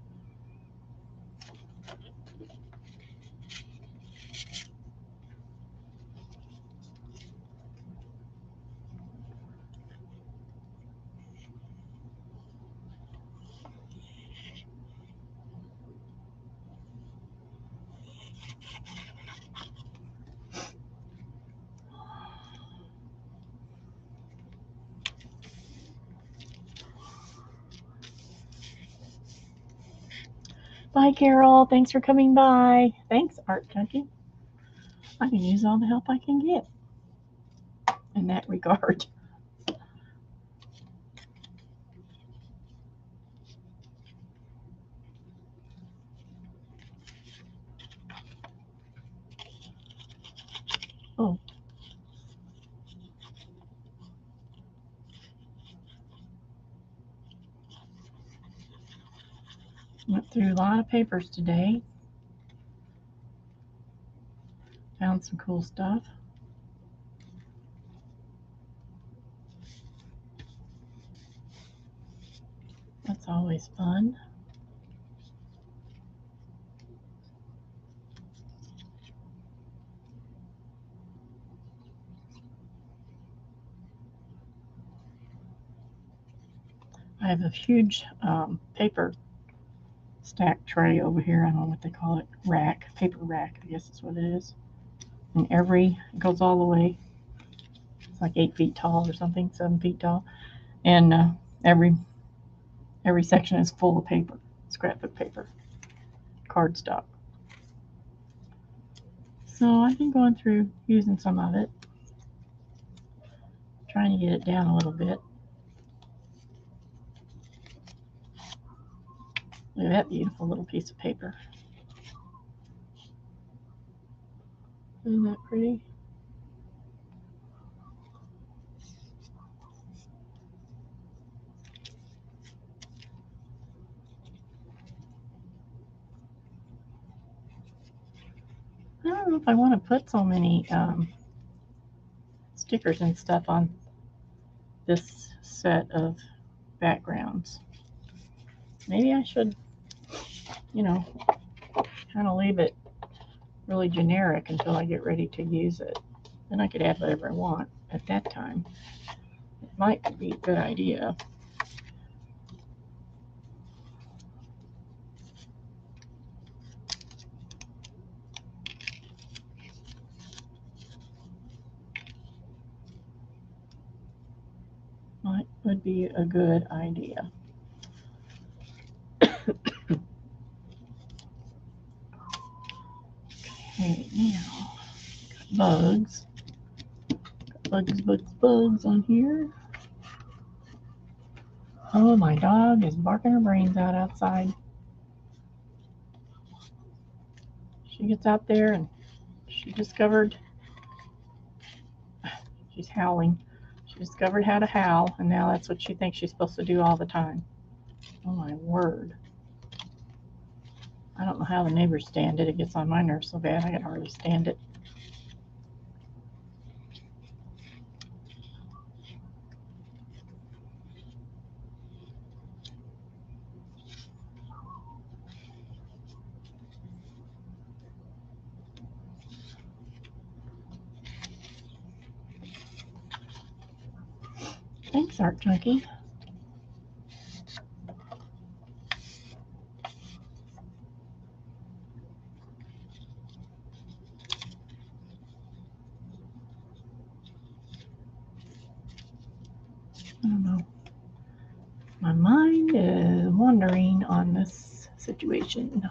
Bye, Carol. Thanks for coming by. Thanks, Art Junkie. I can use all the help I can get in that regard. Oh. Went through a lot of papers today. Found some cool stuff. That's always fun. I have a huge paper stack tray over here. I don't know what they call it. Rack. Paper rack, I guess is what it is. And it goes all the way. It's like 8 feet tall or something, 7 feet tall. And every section is full of paper, scrapbook paper, cardstock. So I've been going through using some of it, trying to get it down a little bit. Look at that beautiful little piece of paper. Isn't that pretty? I don't know if I want to put so many stickers and stuff on this set of backgrounds. Maybe I should, kind of leave it really generic until I get ready to use it. Then I could add whatever I want at that time. It might be a good idea. Would be a good idea. Okay, now bugs. Bugs on here. Oh, my dog is barking her brains out outside. She gets out there and she discovered, she's howling. She discovered how to howl, and now that's what she thinks she's supposed to do all the time. Oh my word. I don't know how the neighbors stand it. It gets on my nerves so bad I can hardly stand it. Thanks, Art Junkie. I don't know. My mind is wandering on this situation.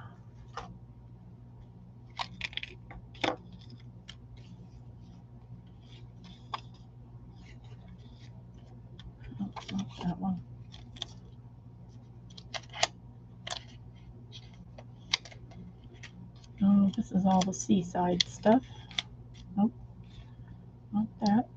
Oh, not that one. Oh, this is all the seaside stuff. Nope, not that.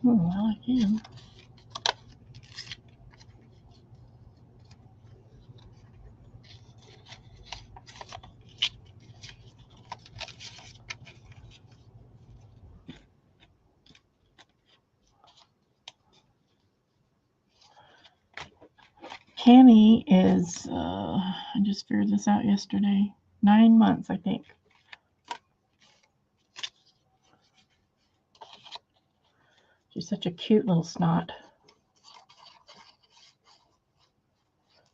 Oh, I like him. Cammy is, I just figured this out yesterday, 9 months, I think. She's such a cute little snot.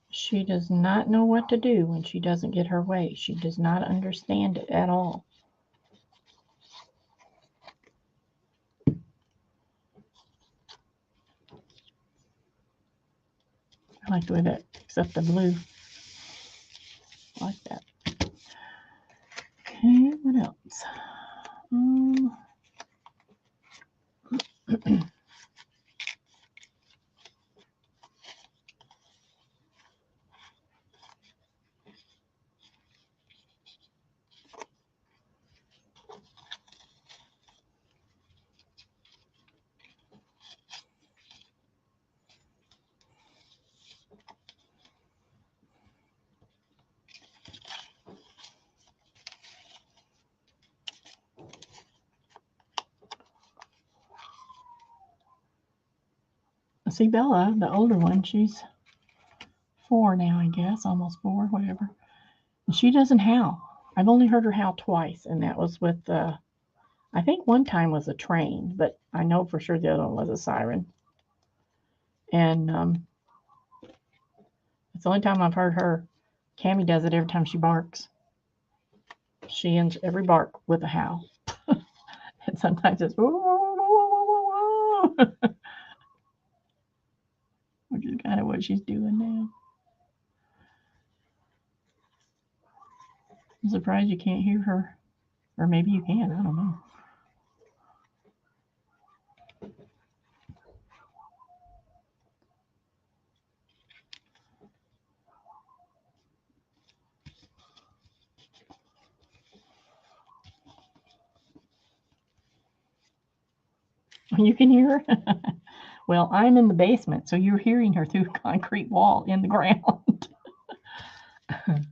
She does not know what to do when she doesn't get her way. She does not understand it at all. I like the way that picks up the blue. I like that. Okay, what else? See, Bella, the older one, she's 4 now, I guess, almost 4, whatever. And she doesn't howl. I've only heard her howl twice, and that was with I think one time was a train, but I know for sure the other one was a siren. And it's the only time I've heard her. Cammie does it every time she barks. She ends every bark with a howl. And sometimes it's whoa, whoa, whoa, whoa, whoa, whoa. Which is kind of what she's doing now. I'm surprised you can't hear her. Or maybe you can, I don't know. You can hear her? Well, I'm in the basement, so you're hearing her through a concrete wall in the ground. Of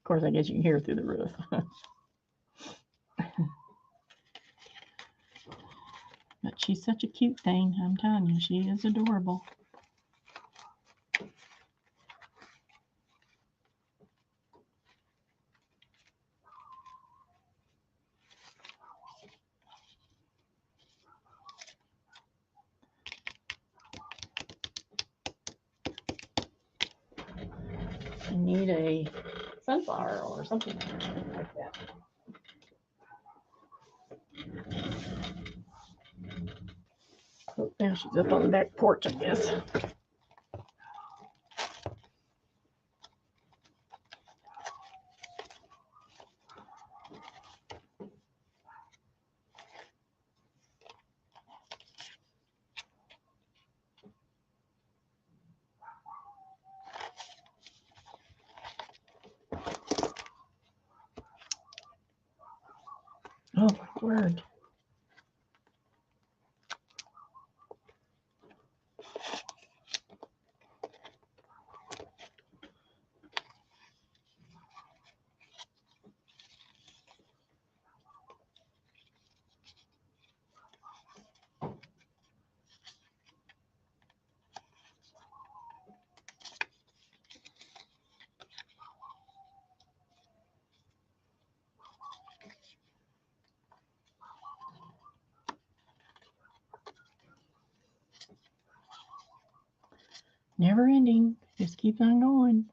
course, I guess you can hear her through the roof. But she's such a cute thing, I'm telling you, she is adorable. You need a sunflower or something like that. Oh, now she's up on the back porch, I guess. Oh, my word. Never ending. Just keeps on going.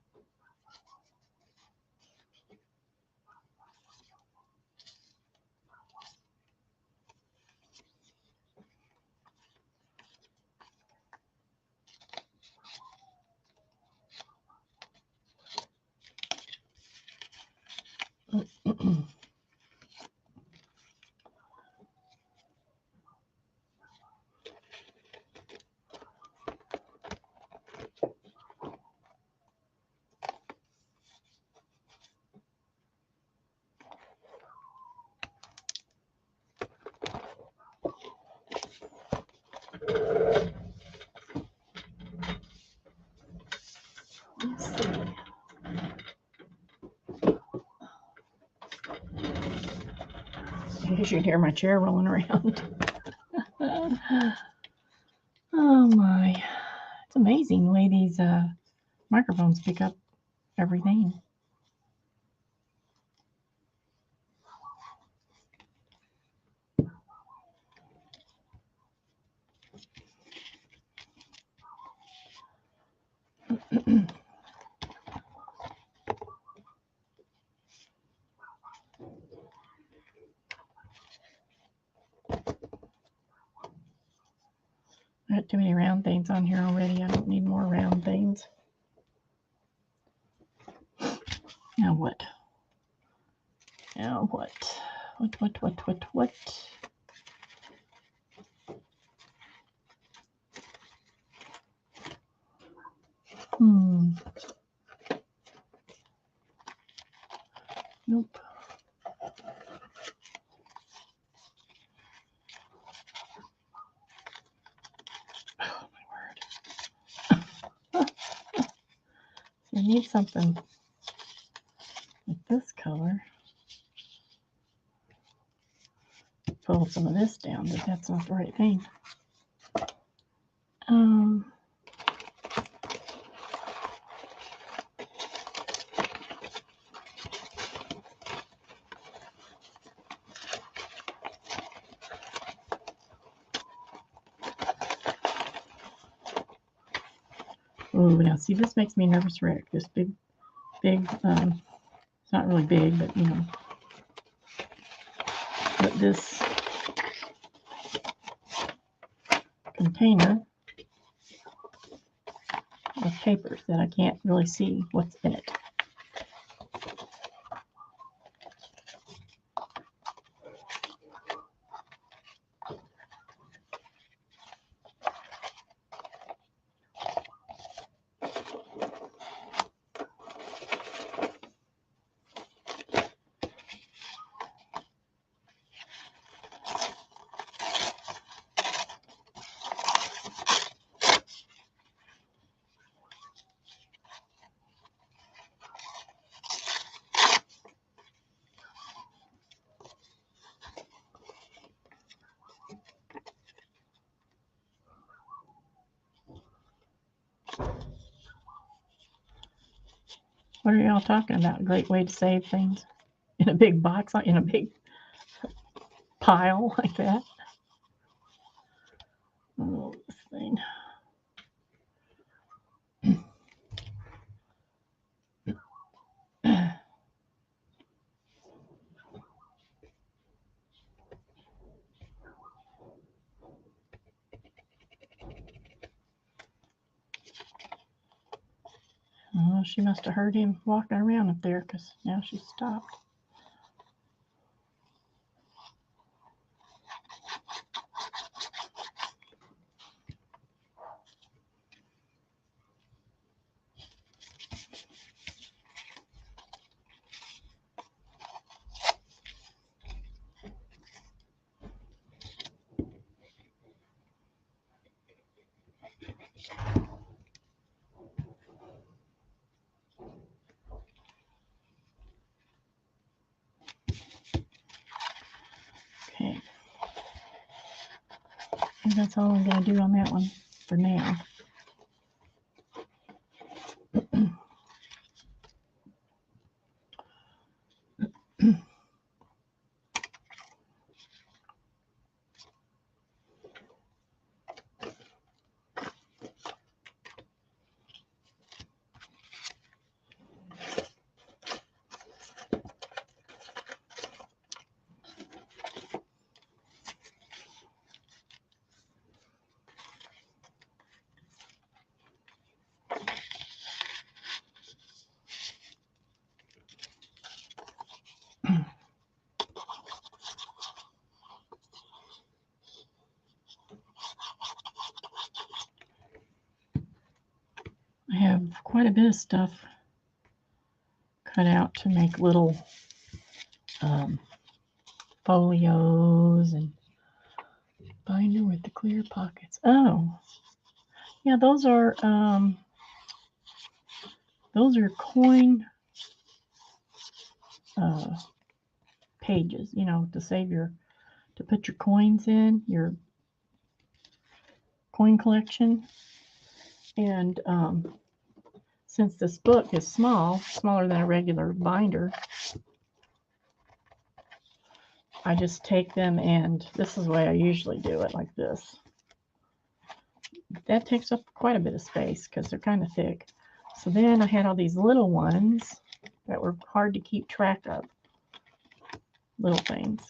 Let's see. I guess you can hear my chair rolling around. Oh my. It's amazing the way these microphones pick up everything. I got too many round things on here already. I don't need more round things. Now what? Now what? What? Nope. Oh, my word. I need something like this color. Pull some of this down, but that's not the right thing. Oh, now see, this makes me nervous, Rick. This big, it's not really big, but you know, but this container of papers that I can't really see what's in it. What are y'all talking about? A great way to save things in a big box, in a big pile like that. Oh, this thing. Oh, she must have heard him walking around up there because now she stopped. Okay. And that's all I'm going to do on that one for now. I have quite a bit of stuff cut out to make little folios and binder with the clear pockets. Oh, yeah, those are coin pages, you know, to put your coins in, your coin collection. And since this book is smaller than a regular binder, I just take them, and this is the way I usually do it, like this. That takes up quite a bit of space because they're kind of thick. So then I had all these little ones that were hard to keep track of. Little things.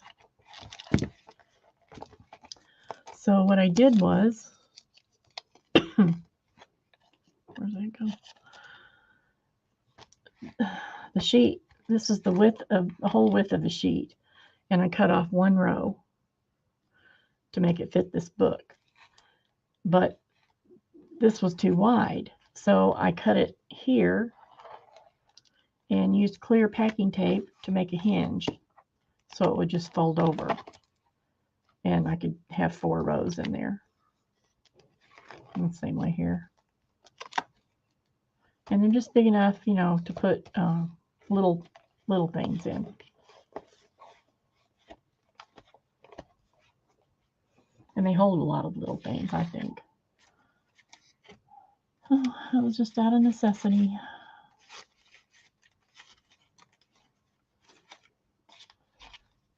So what I did was, where's that go? The sheet this is the whole width of the sheet, and I cut off one row to make it fit this book. But this was too wide, so I cut it here and used clear packing tape to make a hinge so it would just fold over, and I could have 4 rows in there. And the same way here. And they're just big enough, you know, to put little things in. And they hold a lot of little things, I think. Oh, that was just out of necessity.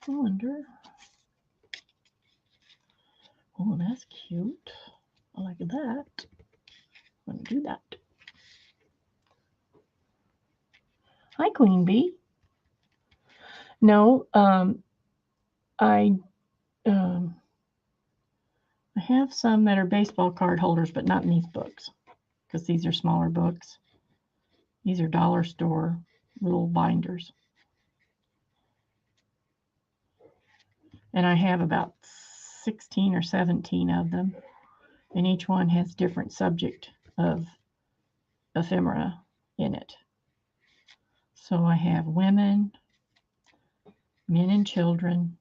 I wonder. Oh, that's cute. I like that. I'm going to do that. Hi, Queen Bee. No, I have some that are baseball card holders, but not in these books, because these are smaller books. These are dollar store little binders. And I have about 16 or 17 of them, and each one has different subject of ephemera in it. So I have women, men and children,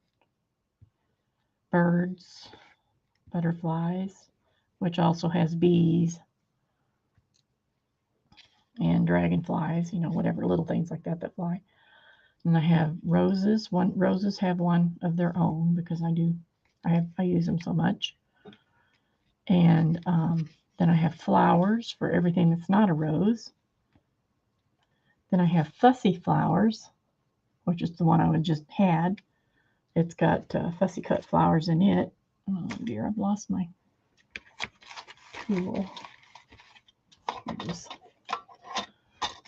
birds, butterflies, which also has bees, and dragonflies, you know, whatever little things like that that fly. And I have roses. Roses have one of their own because I use them so much. And then I have flowers for everything that's not a rose. Then I have fussy flowers, which is the one I just had. It's got fussy cut flowers in it. Oh dear, I've lost my tool.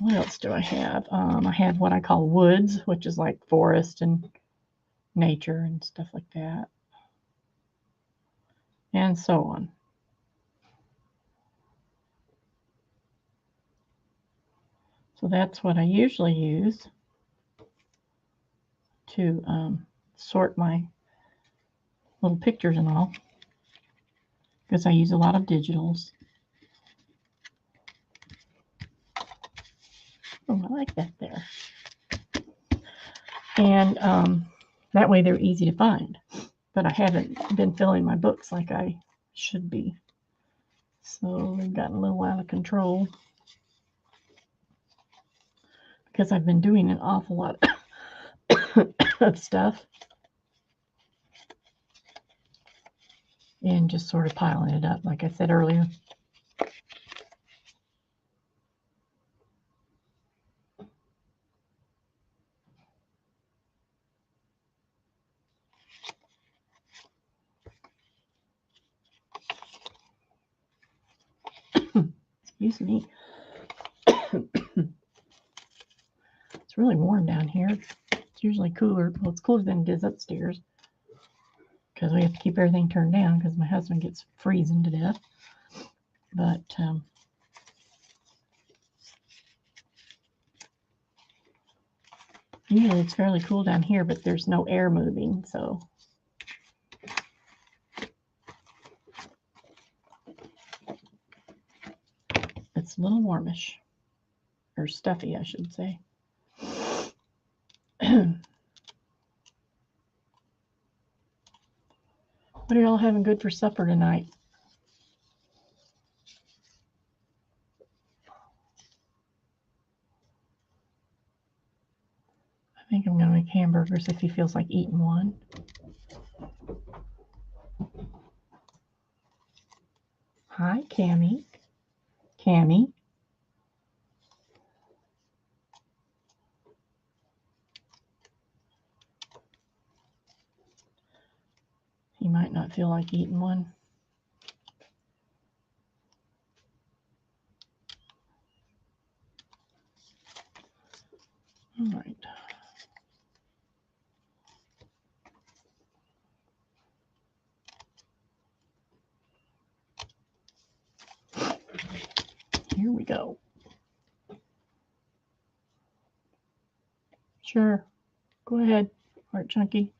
What else do I have? I have what I call woods, which is like forest and nature and stuff like that. And so on. So that's what I usually use to sort my little pictures and all, because I use a lot of digitals. Oh, I like that there. And that way they're easy to find. But I haven't been filling my books like I should be. So they've gotten a little out of control, because I've been doing an awful lot of stuff and just sort of piling it up, like I said earlier. Excuse me. It's really warm down here. It's usually cooler. Well, it's cooler than it is upstairs, because we have to keep everything turned down because my husband gets freezing to death. But usually it's fairly cool down here, but there's no air moving, so it's a little warmish, or stuffy, I should say. What are y'all having good for supper tonight? I think I'm going to make hamburgers if he feels like eating one. Hi, Cammy. Cammy. He might not feel like eating one. All right. Here we go. Sure. Go ahead, Art Chunky.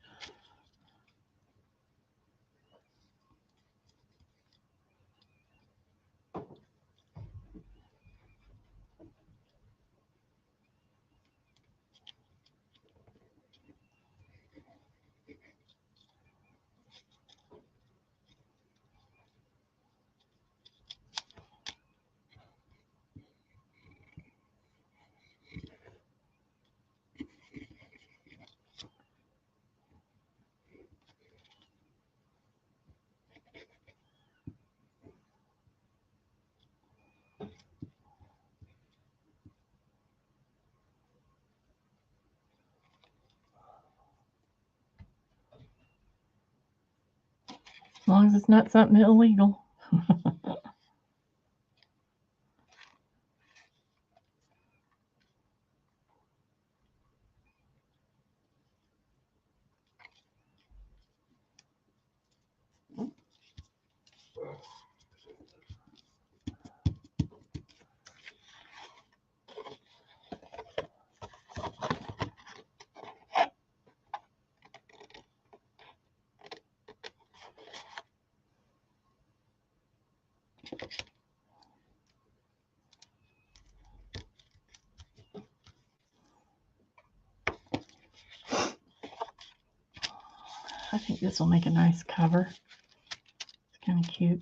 As long as it's not something illegal. I think this will make a nice cover. It's kind of cute.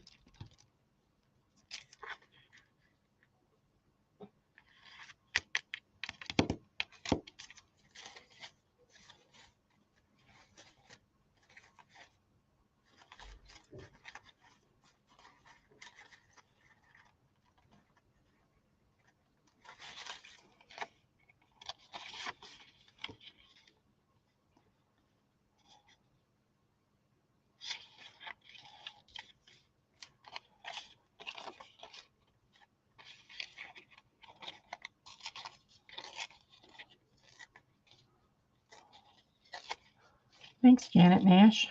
Thanks, Janet Nash.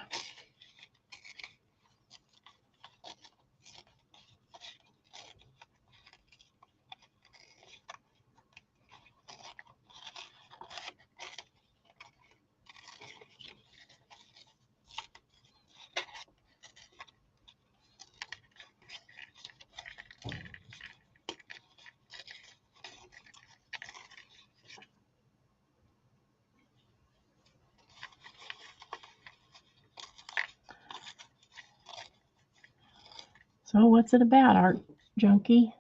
So what's it about, Art Junkie?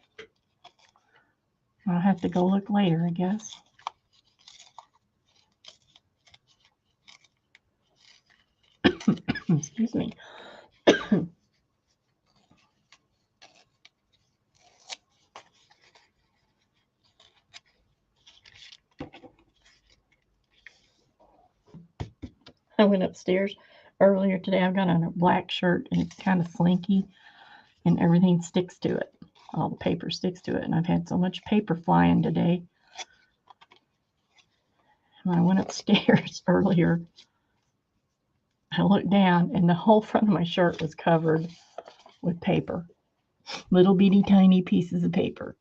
I'll have to go look later, I guess. Excuse me. I went upstairs earlier today. I've got on a black shirt and it's kind of slinky and everything sticks to it. All the paper sticks to it. And I've had so much paper flying today. When I went upstairs earlier, I looked down and the whole front of my shirt was covered with paper. Little bitty tiny pieces of paper.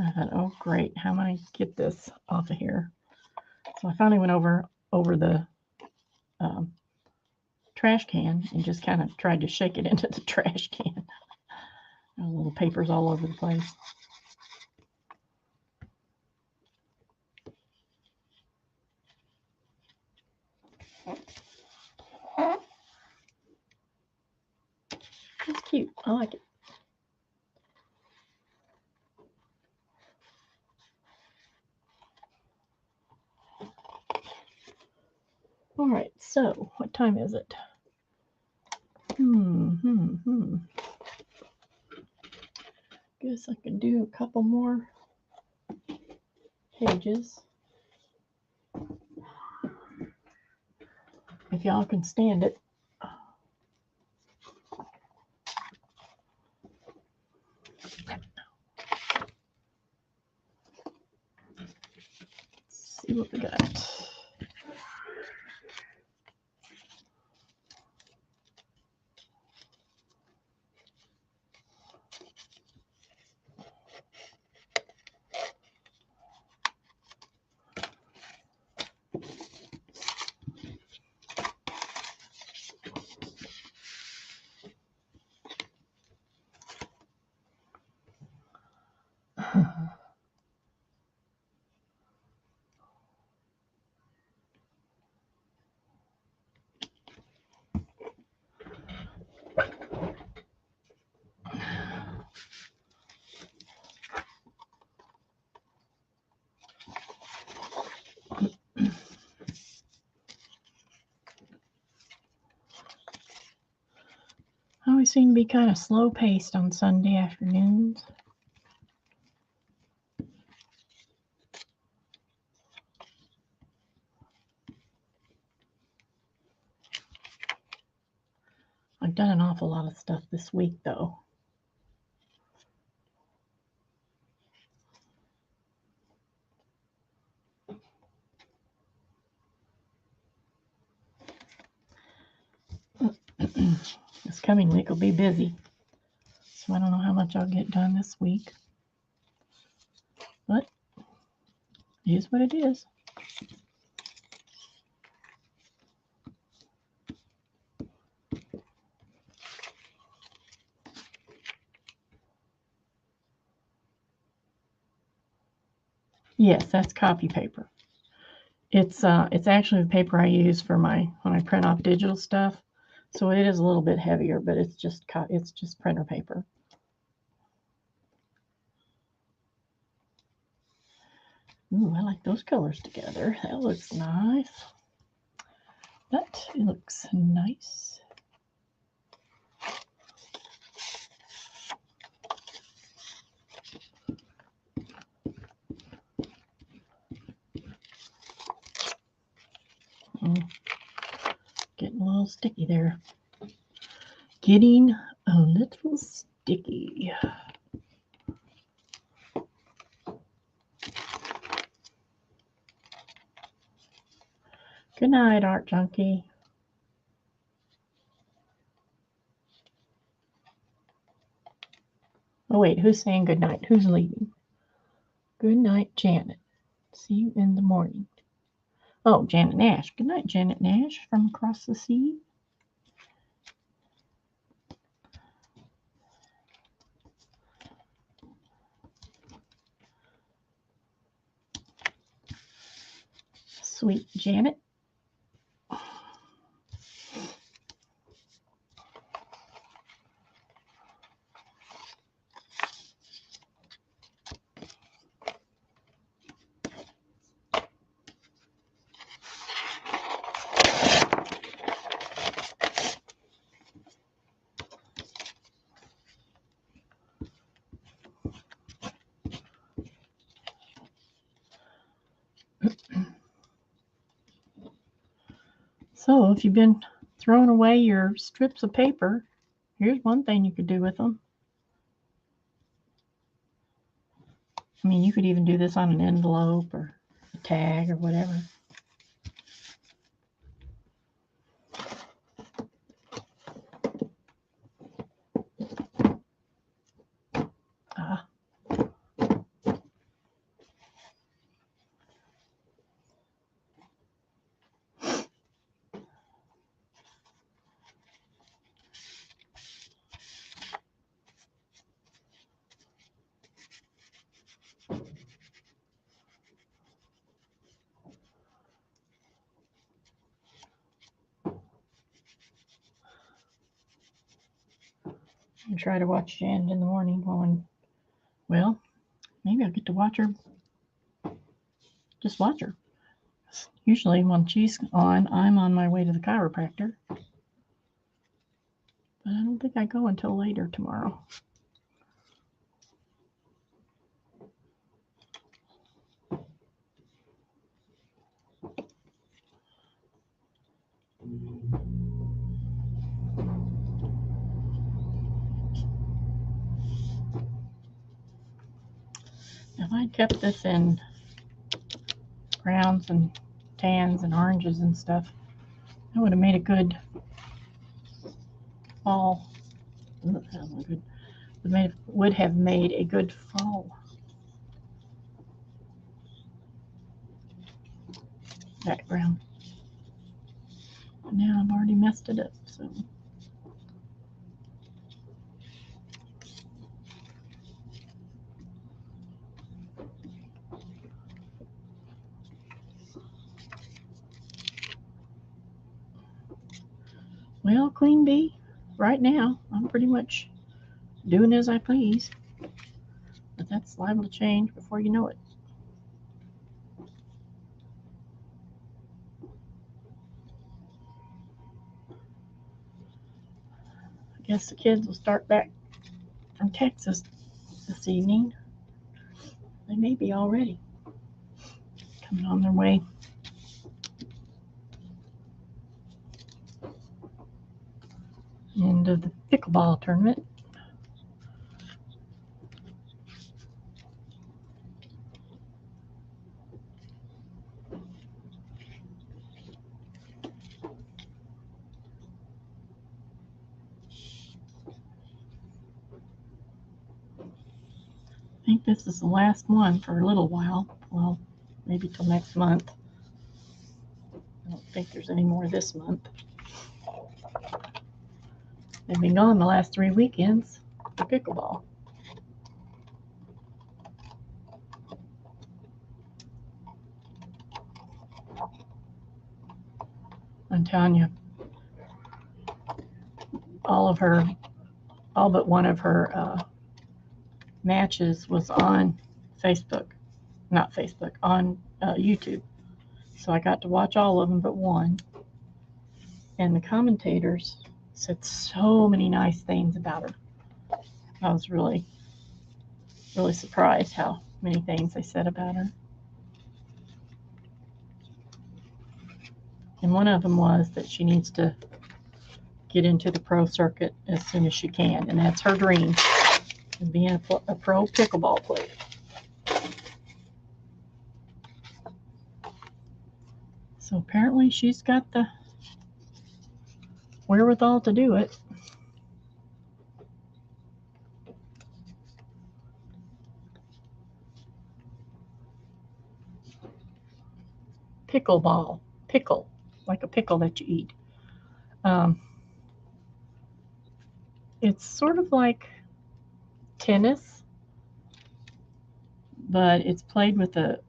I thought, oh great, how am I going to get this off of here? So I finally went over the trash can and just kind of tried to shake it into the trash can. Little papers all over the place. It's cute. I like it. All right, so what time is it? Guess I can do a couple more pages. If y'all can stand it. Let's see what we got. seem to be kind of slow paced on Sunday afternoons. I've done an awful lot of stuff this week, though. This coming week will be busy, so I don't know how much I'll get done this week. But it is what it is. Yes, that's copy paper. It's actually the paper I use for when I print off digital stuff. So it is a little bit heavier, but it's just printer paper. Ooh, I like those colors together. That looks nice. That looks nice. Getting a little sticky there. Getting a little sticky. Good night, Art Junkie. Oh, wait, who's saying good night? Who's leaving? Good night, Janet. See you in the morning. Oh, Janet Nash. Good night, Janet Nash from across the sea. Sweet Janet. So if you've been throwing away your strips of paper, here's one thing you could do with them. I mean, you could even do this on an envelope or a tag or whatever. And try to watch Jan in the morning going, well, maybe I'll get to watch her. Just watch her. Usually when she's on, I'm on my way to the chiropractor. But I don't think I go until later tomorrow. If I'd kept this in browns and tans and oranges and stuff, that would have made a good fall. Would have made a good fall background. Now I've already messed it up, so. Well, Queen Bee, right now, I'm pretty much doing as I please. But that's liable to change before you know it. I guess the kids will start back from Texas this evening. They may be already coming on their way. Into the pickleball tournament. I think this is the last one for a little while. Well, maybe till next month. I don't think there's any more this month. They've been gone the last 3 weekends for pickleball. I'm telling you, all but one of her matches was on on YouTube. So I got to watch all of them but one. And the commentators said so many nice things about her. I was really, really surprised how many things they said about her. And one of them was that she needs to get into the pro circuit as soon as she can. And that's her dream, is being a pro pickleball player. So apparently she's got the wherewithal to do it. Pickleball. Pickle. Like a pickle that you eat. It's sort of like tennis, but it's played with a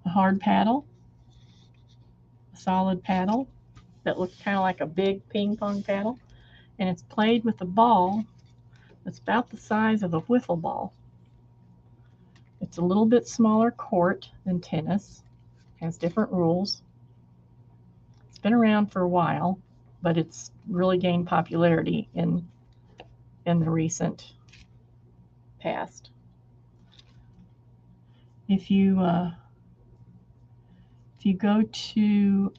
hard paddle, a solid paddle that looks kind of like a big ping pong paddle, and it's played with a ball that's about the size of a wiffle ball. It's a little bit smaller court than tennis, has different rules. It's been around for a while, but it's really gained popularity in the recent past. If you go to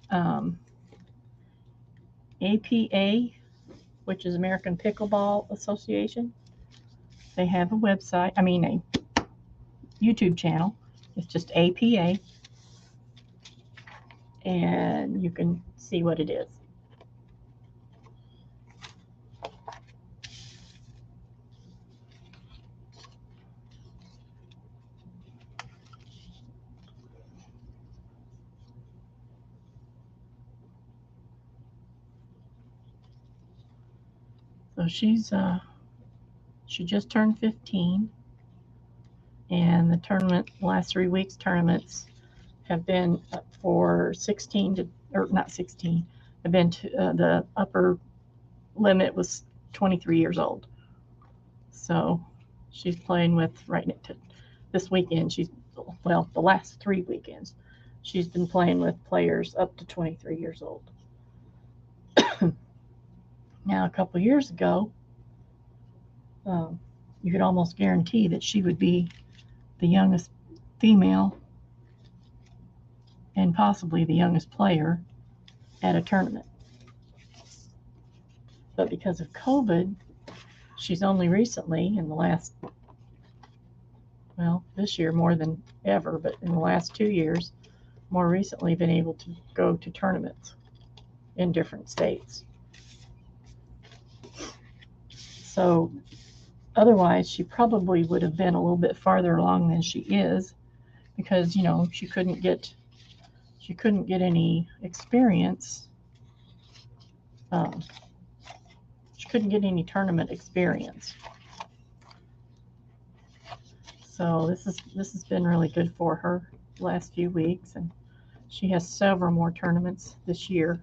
APA, which is American Pickleball Association, they have a website, a YouTube channel. It's just APA, and you can see what it is. So she just turned 15, and the last 3 weeks tournaments have been for 16 to, or not 16, have been to, the upper limit was 23 years old. So she's playing with this weekend. The last 3 weekends, she's been playing with players up to 23 years old. Now, a couple years ago, you could almost guarantee that she would be the youngest female and possibly the youngest player at a tournament. But because of COVID, she's only recently, in the last, this year more than ever, but in the last 2 years, more recently been able to go to tournaments in different states. So otherwise, she probably would have been a little bit farther along than she is, because she couldn't get any experience. She couldn't get any tournament experience. So this has been really good for her the last few weeks, and she has several more tournaments this year.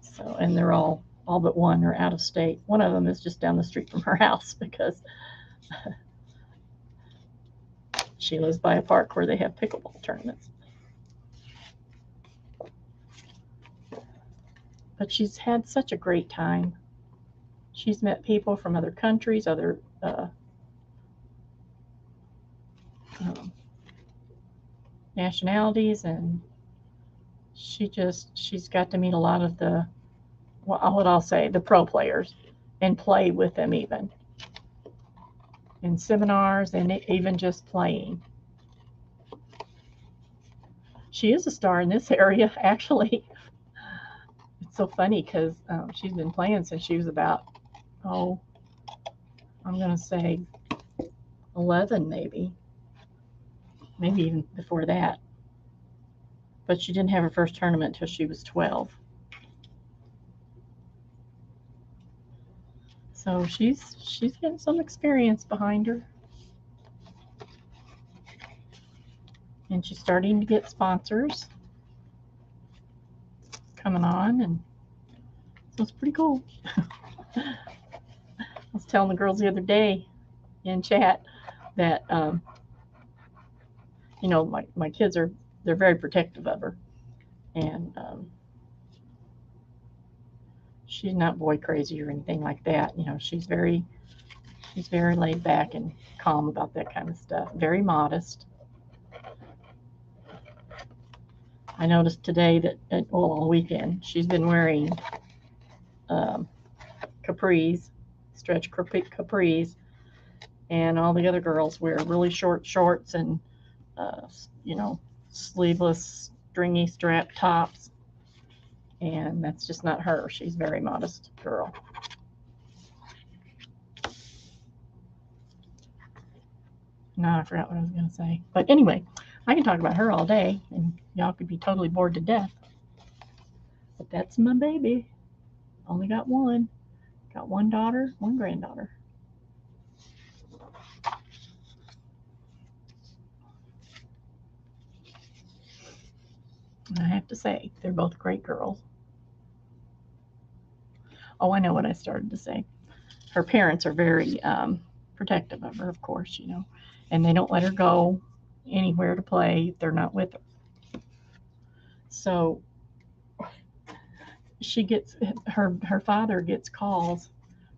So, and they're all but one are out of state. One of them is just down the street from her house, because she lives by a park where they have pickleball tournaments. but she's had such a great time. She's met people from other countries, other um, nationalities, and she's got to meet a lot of the, well, what I'll say, the pro players, and play with them even in seminars and even just playing. She is a star in this area, actually. It's so funny because she's been playing since she was about, oh, I'm going to say 11 maybe even before that. But she didn't have her first tournament until she was 12. So she's getting some experience behind her. And she's starting to get sponsors coming on, and so it's pretty cool. I was telling the girls the other day in chat that my kids they're very protective of her, and she's not boy crazy or anything like that. She's very laid back and calm about that kind of stuff. Very modest. I noticed today that all weekend she's been wearing capris, stretch capris, and all the other girls wear really short shorts and sleeveless stringy strap tops, and that's just not her. She's a very modest girl. Now I forgot what I was going to say, but anyway, I can talk about her all day and y'all could be totally bored to death, but that's my baby. Only got one daughter, one granddaughter. And I have to say, they're both great girls. Oh, I know what I started to say. Her parents are very protective of her, of course, and they don't let her go anywhere to play if they're not with her. So she gets her father gets calls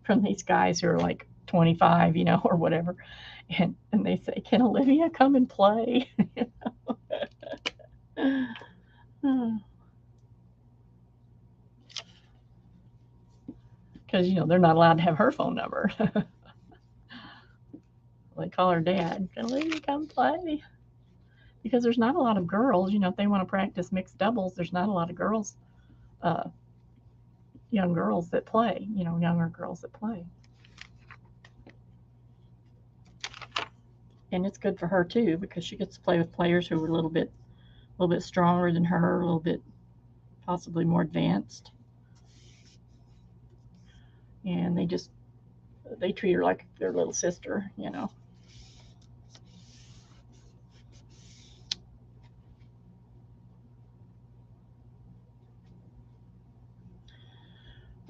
from these guys who are like 25, or whatever, and they say, "Can Olivia come and play?" Because they're not allowed to have her phone number. They call her dad. "Can Olivia come play?" Because there's not a lot of girls. If they want to practice mixed doubles, there's not a lot of girls, young girls that play. Younger girls that play. And it's good for her too because she gets to play with players who are a little bit stronger than her, a little bit possibly more advanced, and they treat her like their little sister.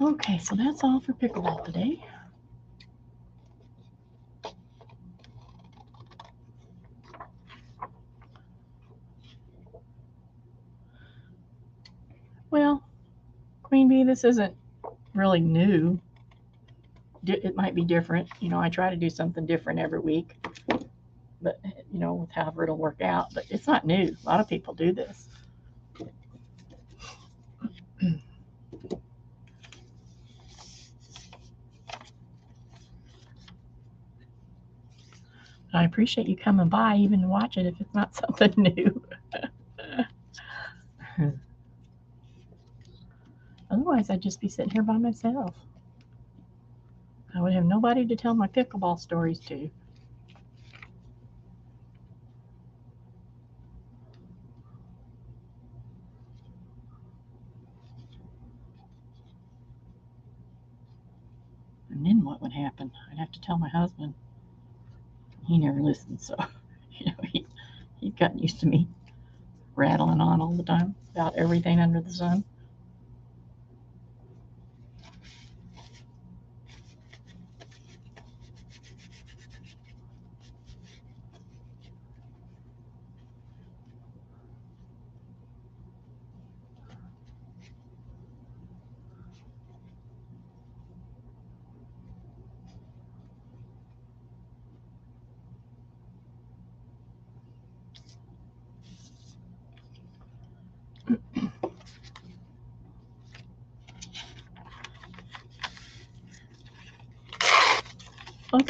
Okay, so that's all for pickleball today. Well, Queen Bee, this isn't really new. It might be different. I try to do something different every week, but with however it'll work out. But it's not new. A lot of people do this. I appreciate you coming by, even to watch it if it's not something new. Otherwise, I'd just be sitting here by myself. I would have nobody to tell my pickleball stories to. And then what would happen? I'd have to tell my husband. He never listens, so he's gotten used to me rattling on all the time about everything under the sun.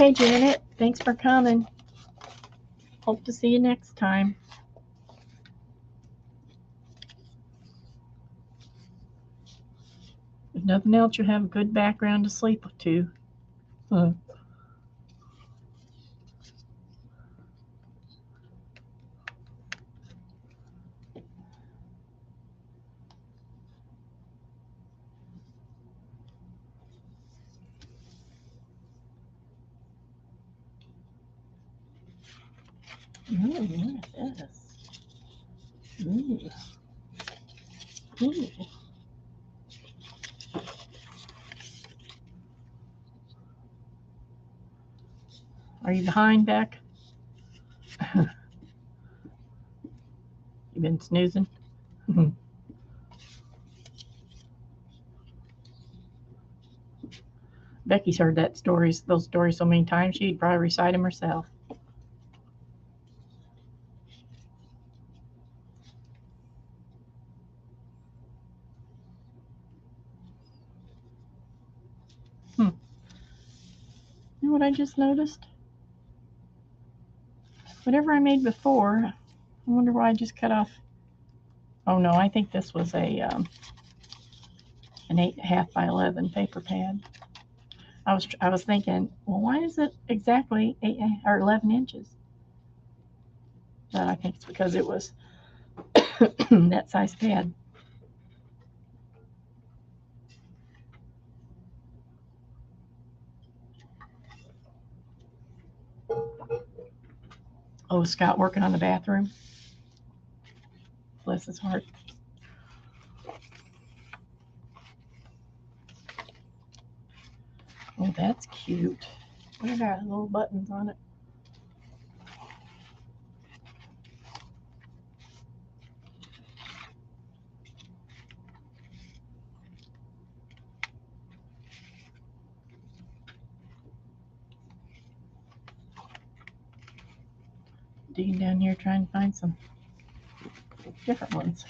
Okay, Janet, thanks for coming. Hope to see you next time. If nothing else, you'll have a good background to sleep to. Oh, what is this? Ooh. Ooh. Are you behind, Beck? You been snoozing? Becky's heard those stories so many times she'd probably recite them herself. You know what I just noticed? Whatever I made before, I wonder why I just cut off. Oh no, I think this was an 8.5 by 11 paper pad. I was thinking, well, why is it exactly 8 or 11 inches? But I think it's because it was that size pad. Oh, Scott working on the bathroom. Bless his heart. Oh, that's cute. Look at that, little buttons on it. Digging down here trying to find some different ones.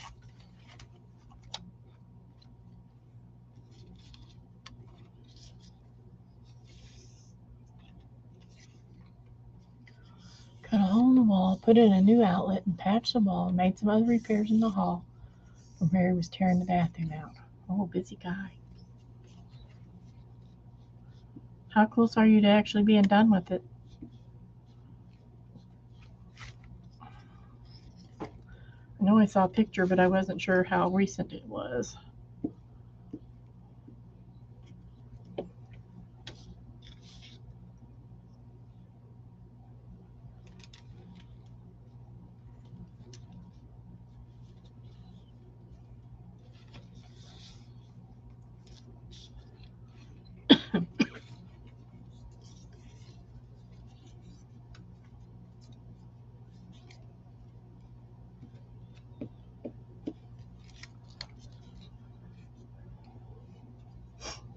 Cut a hole in the wall, put in a new outlet, and patched the wall, and made some other repairs in the hall where Mary was tearing the bathroom out. Oh, busy guy. How close are you to actually being done with it? I know I saw a picture, but I wasn't sure how recent it was.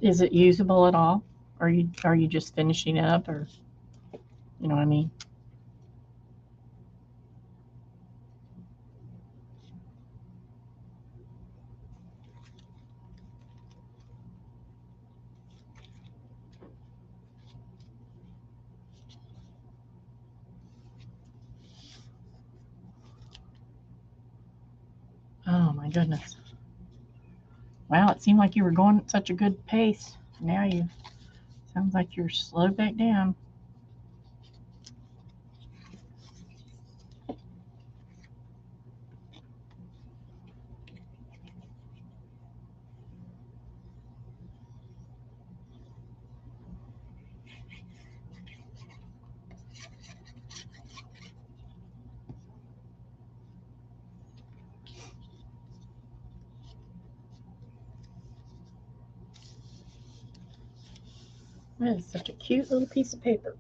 Is it usable at all? Are you just finishing up, or you know what I mean? Oh my goodness. Wow, it seemed like you were going at such a good pace. Now you sounds like you're slowed back down. That is such a cute little piece of paper.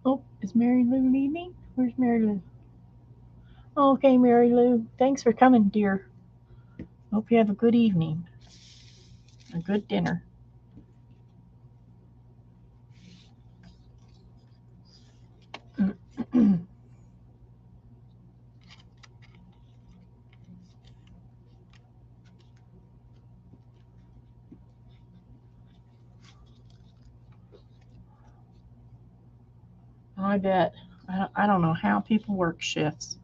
Oh, is Mary Lou leaving? Where's Mary Lou? Okay, Mary Lou. Thanks for coming, dear. Hope you have a good evening. A good dinner. I bet. I don't know how people work shifts.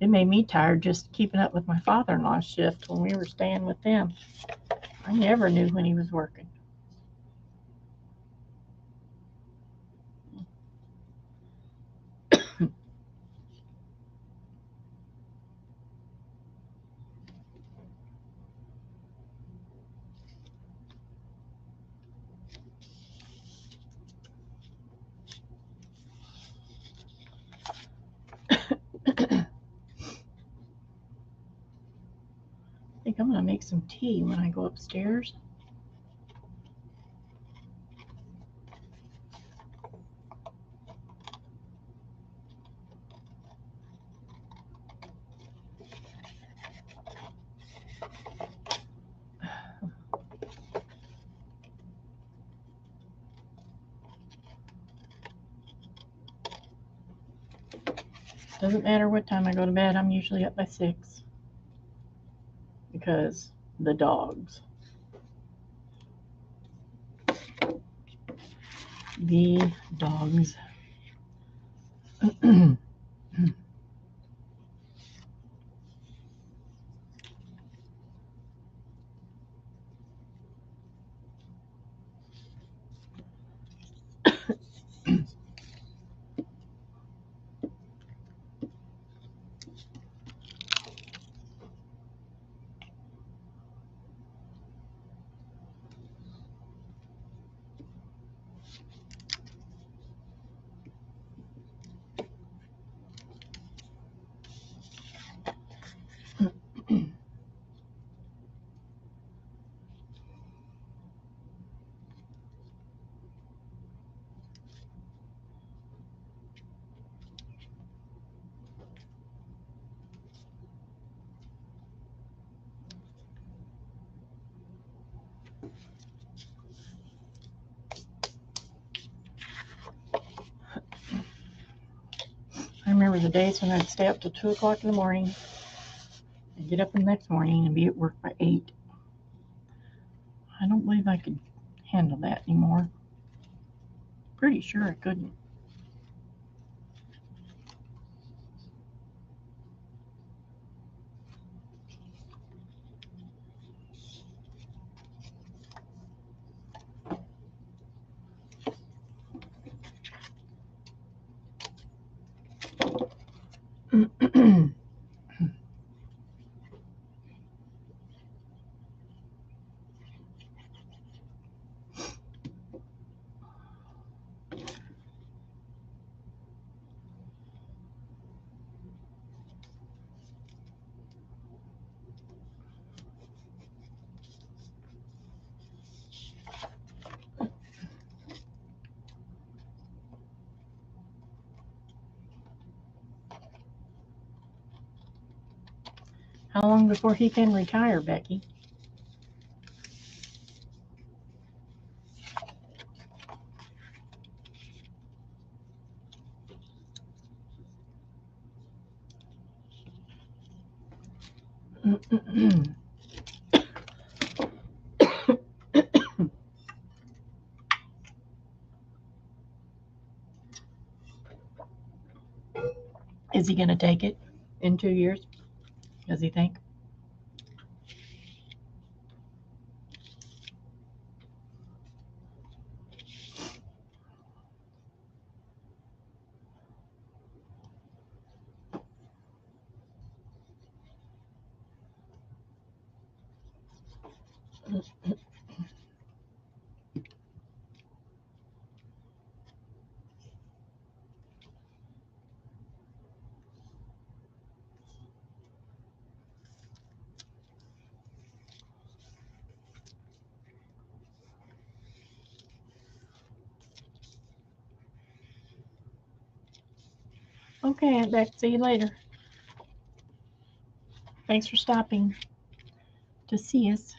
It made me tired just keeping up with my father-in-law's shift when we were staying with them. I never knew when he was working. I think I'm going to make some tea when I go upstairs. Doesn't matter what time I go to bed, I'm usually up by 6 because the dogs. The dogs. I remember the days when I'd stay up till 2 o'clock in the morning and get up the next morning and be at work by 8. I don't believe I could handle that anymore. Pretty sure I couldn't. How long before he can retire, Becky? Is he going to take it in 2 years? Does he think? Okay, Aunt Beck, see you later. Thanks for stopping to see us.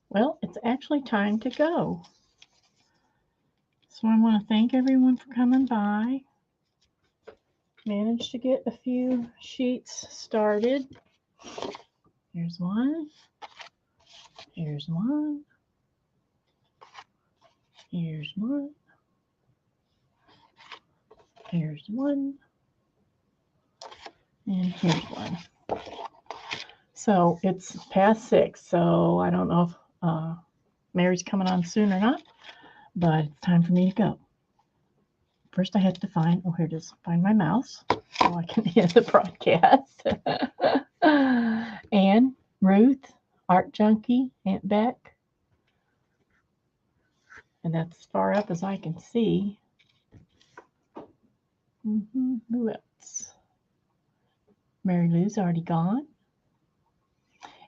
Well, it's actually time to go. So I want to thank everyone for coming by. Managed to get a few sheets started. Here's one. Here's one. Here's one. Here's one. And here's one. So it's past 6, so I don't know if Mary's coming on soon or not, but it's time for me to go. First I have to find, oh, here it is, find my mouse so I can end the broadcast. Anne, Ruth, Art Junkie, Aunt Beck, and that's as far up as I can see. Who else? Mary Lou's already gone.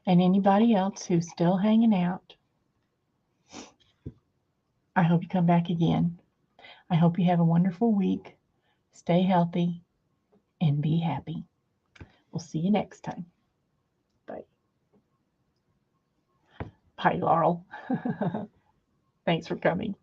And anybody else who's still hanging out, I hope you come back again. I hope you have a wonderful week. Stay healthy and be happy. We'll see you next time. Bye. Bye, Laurel. Thanks for coming.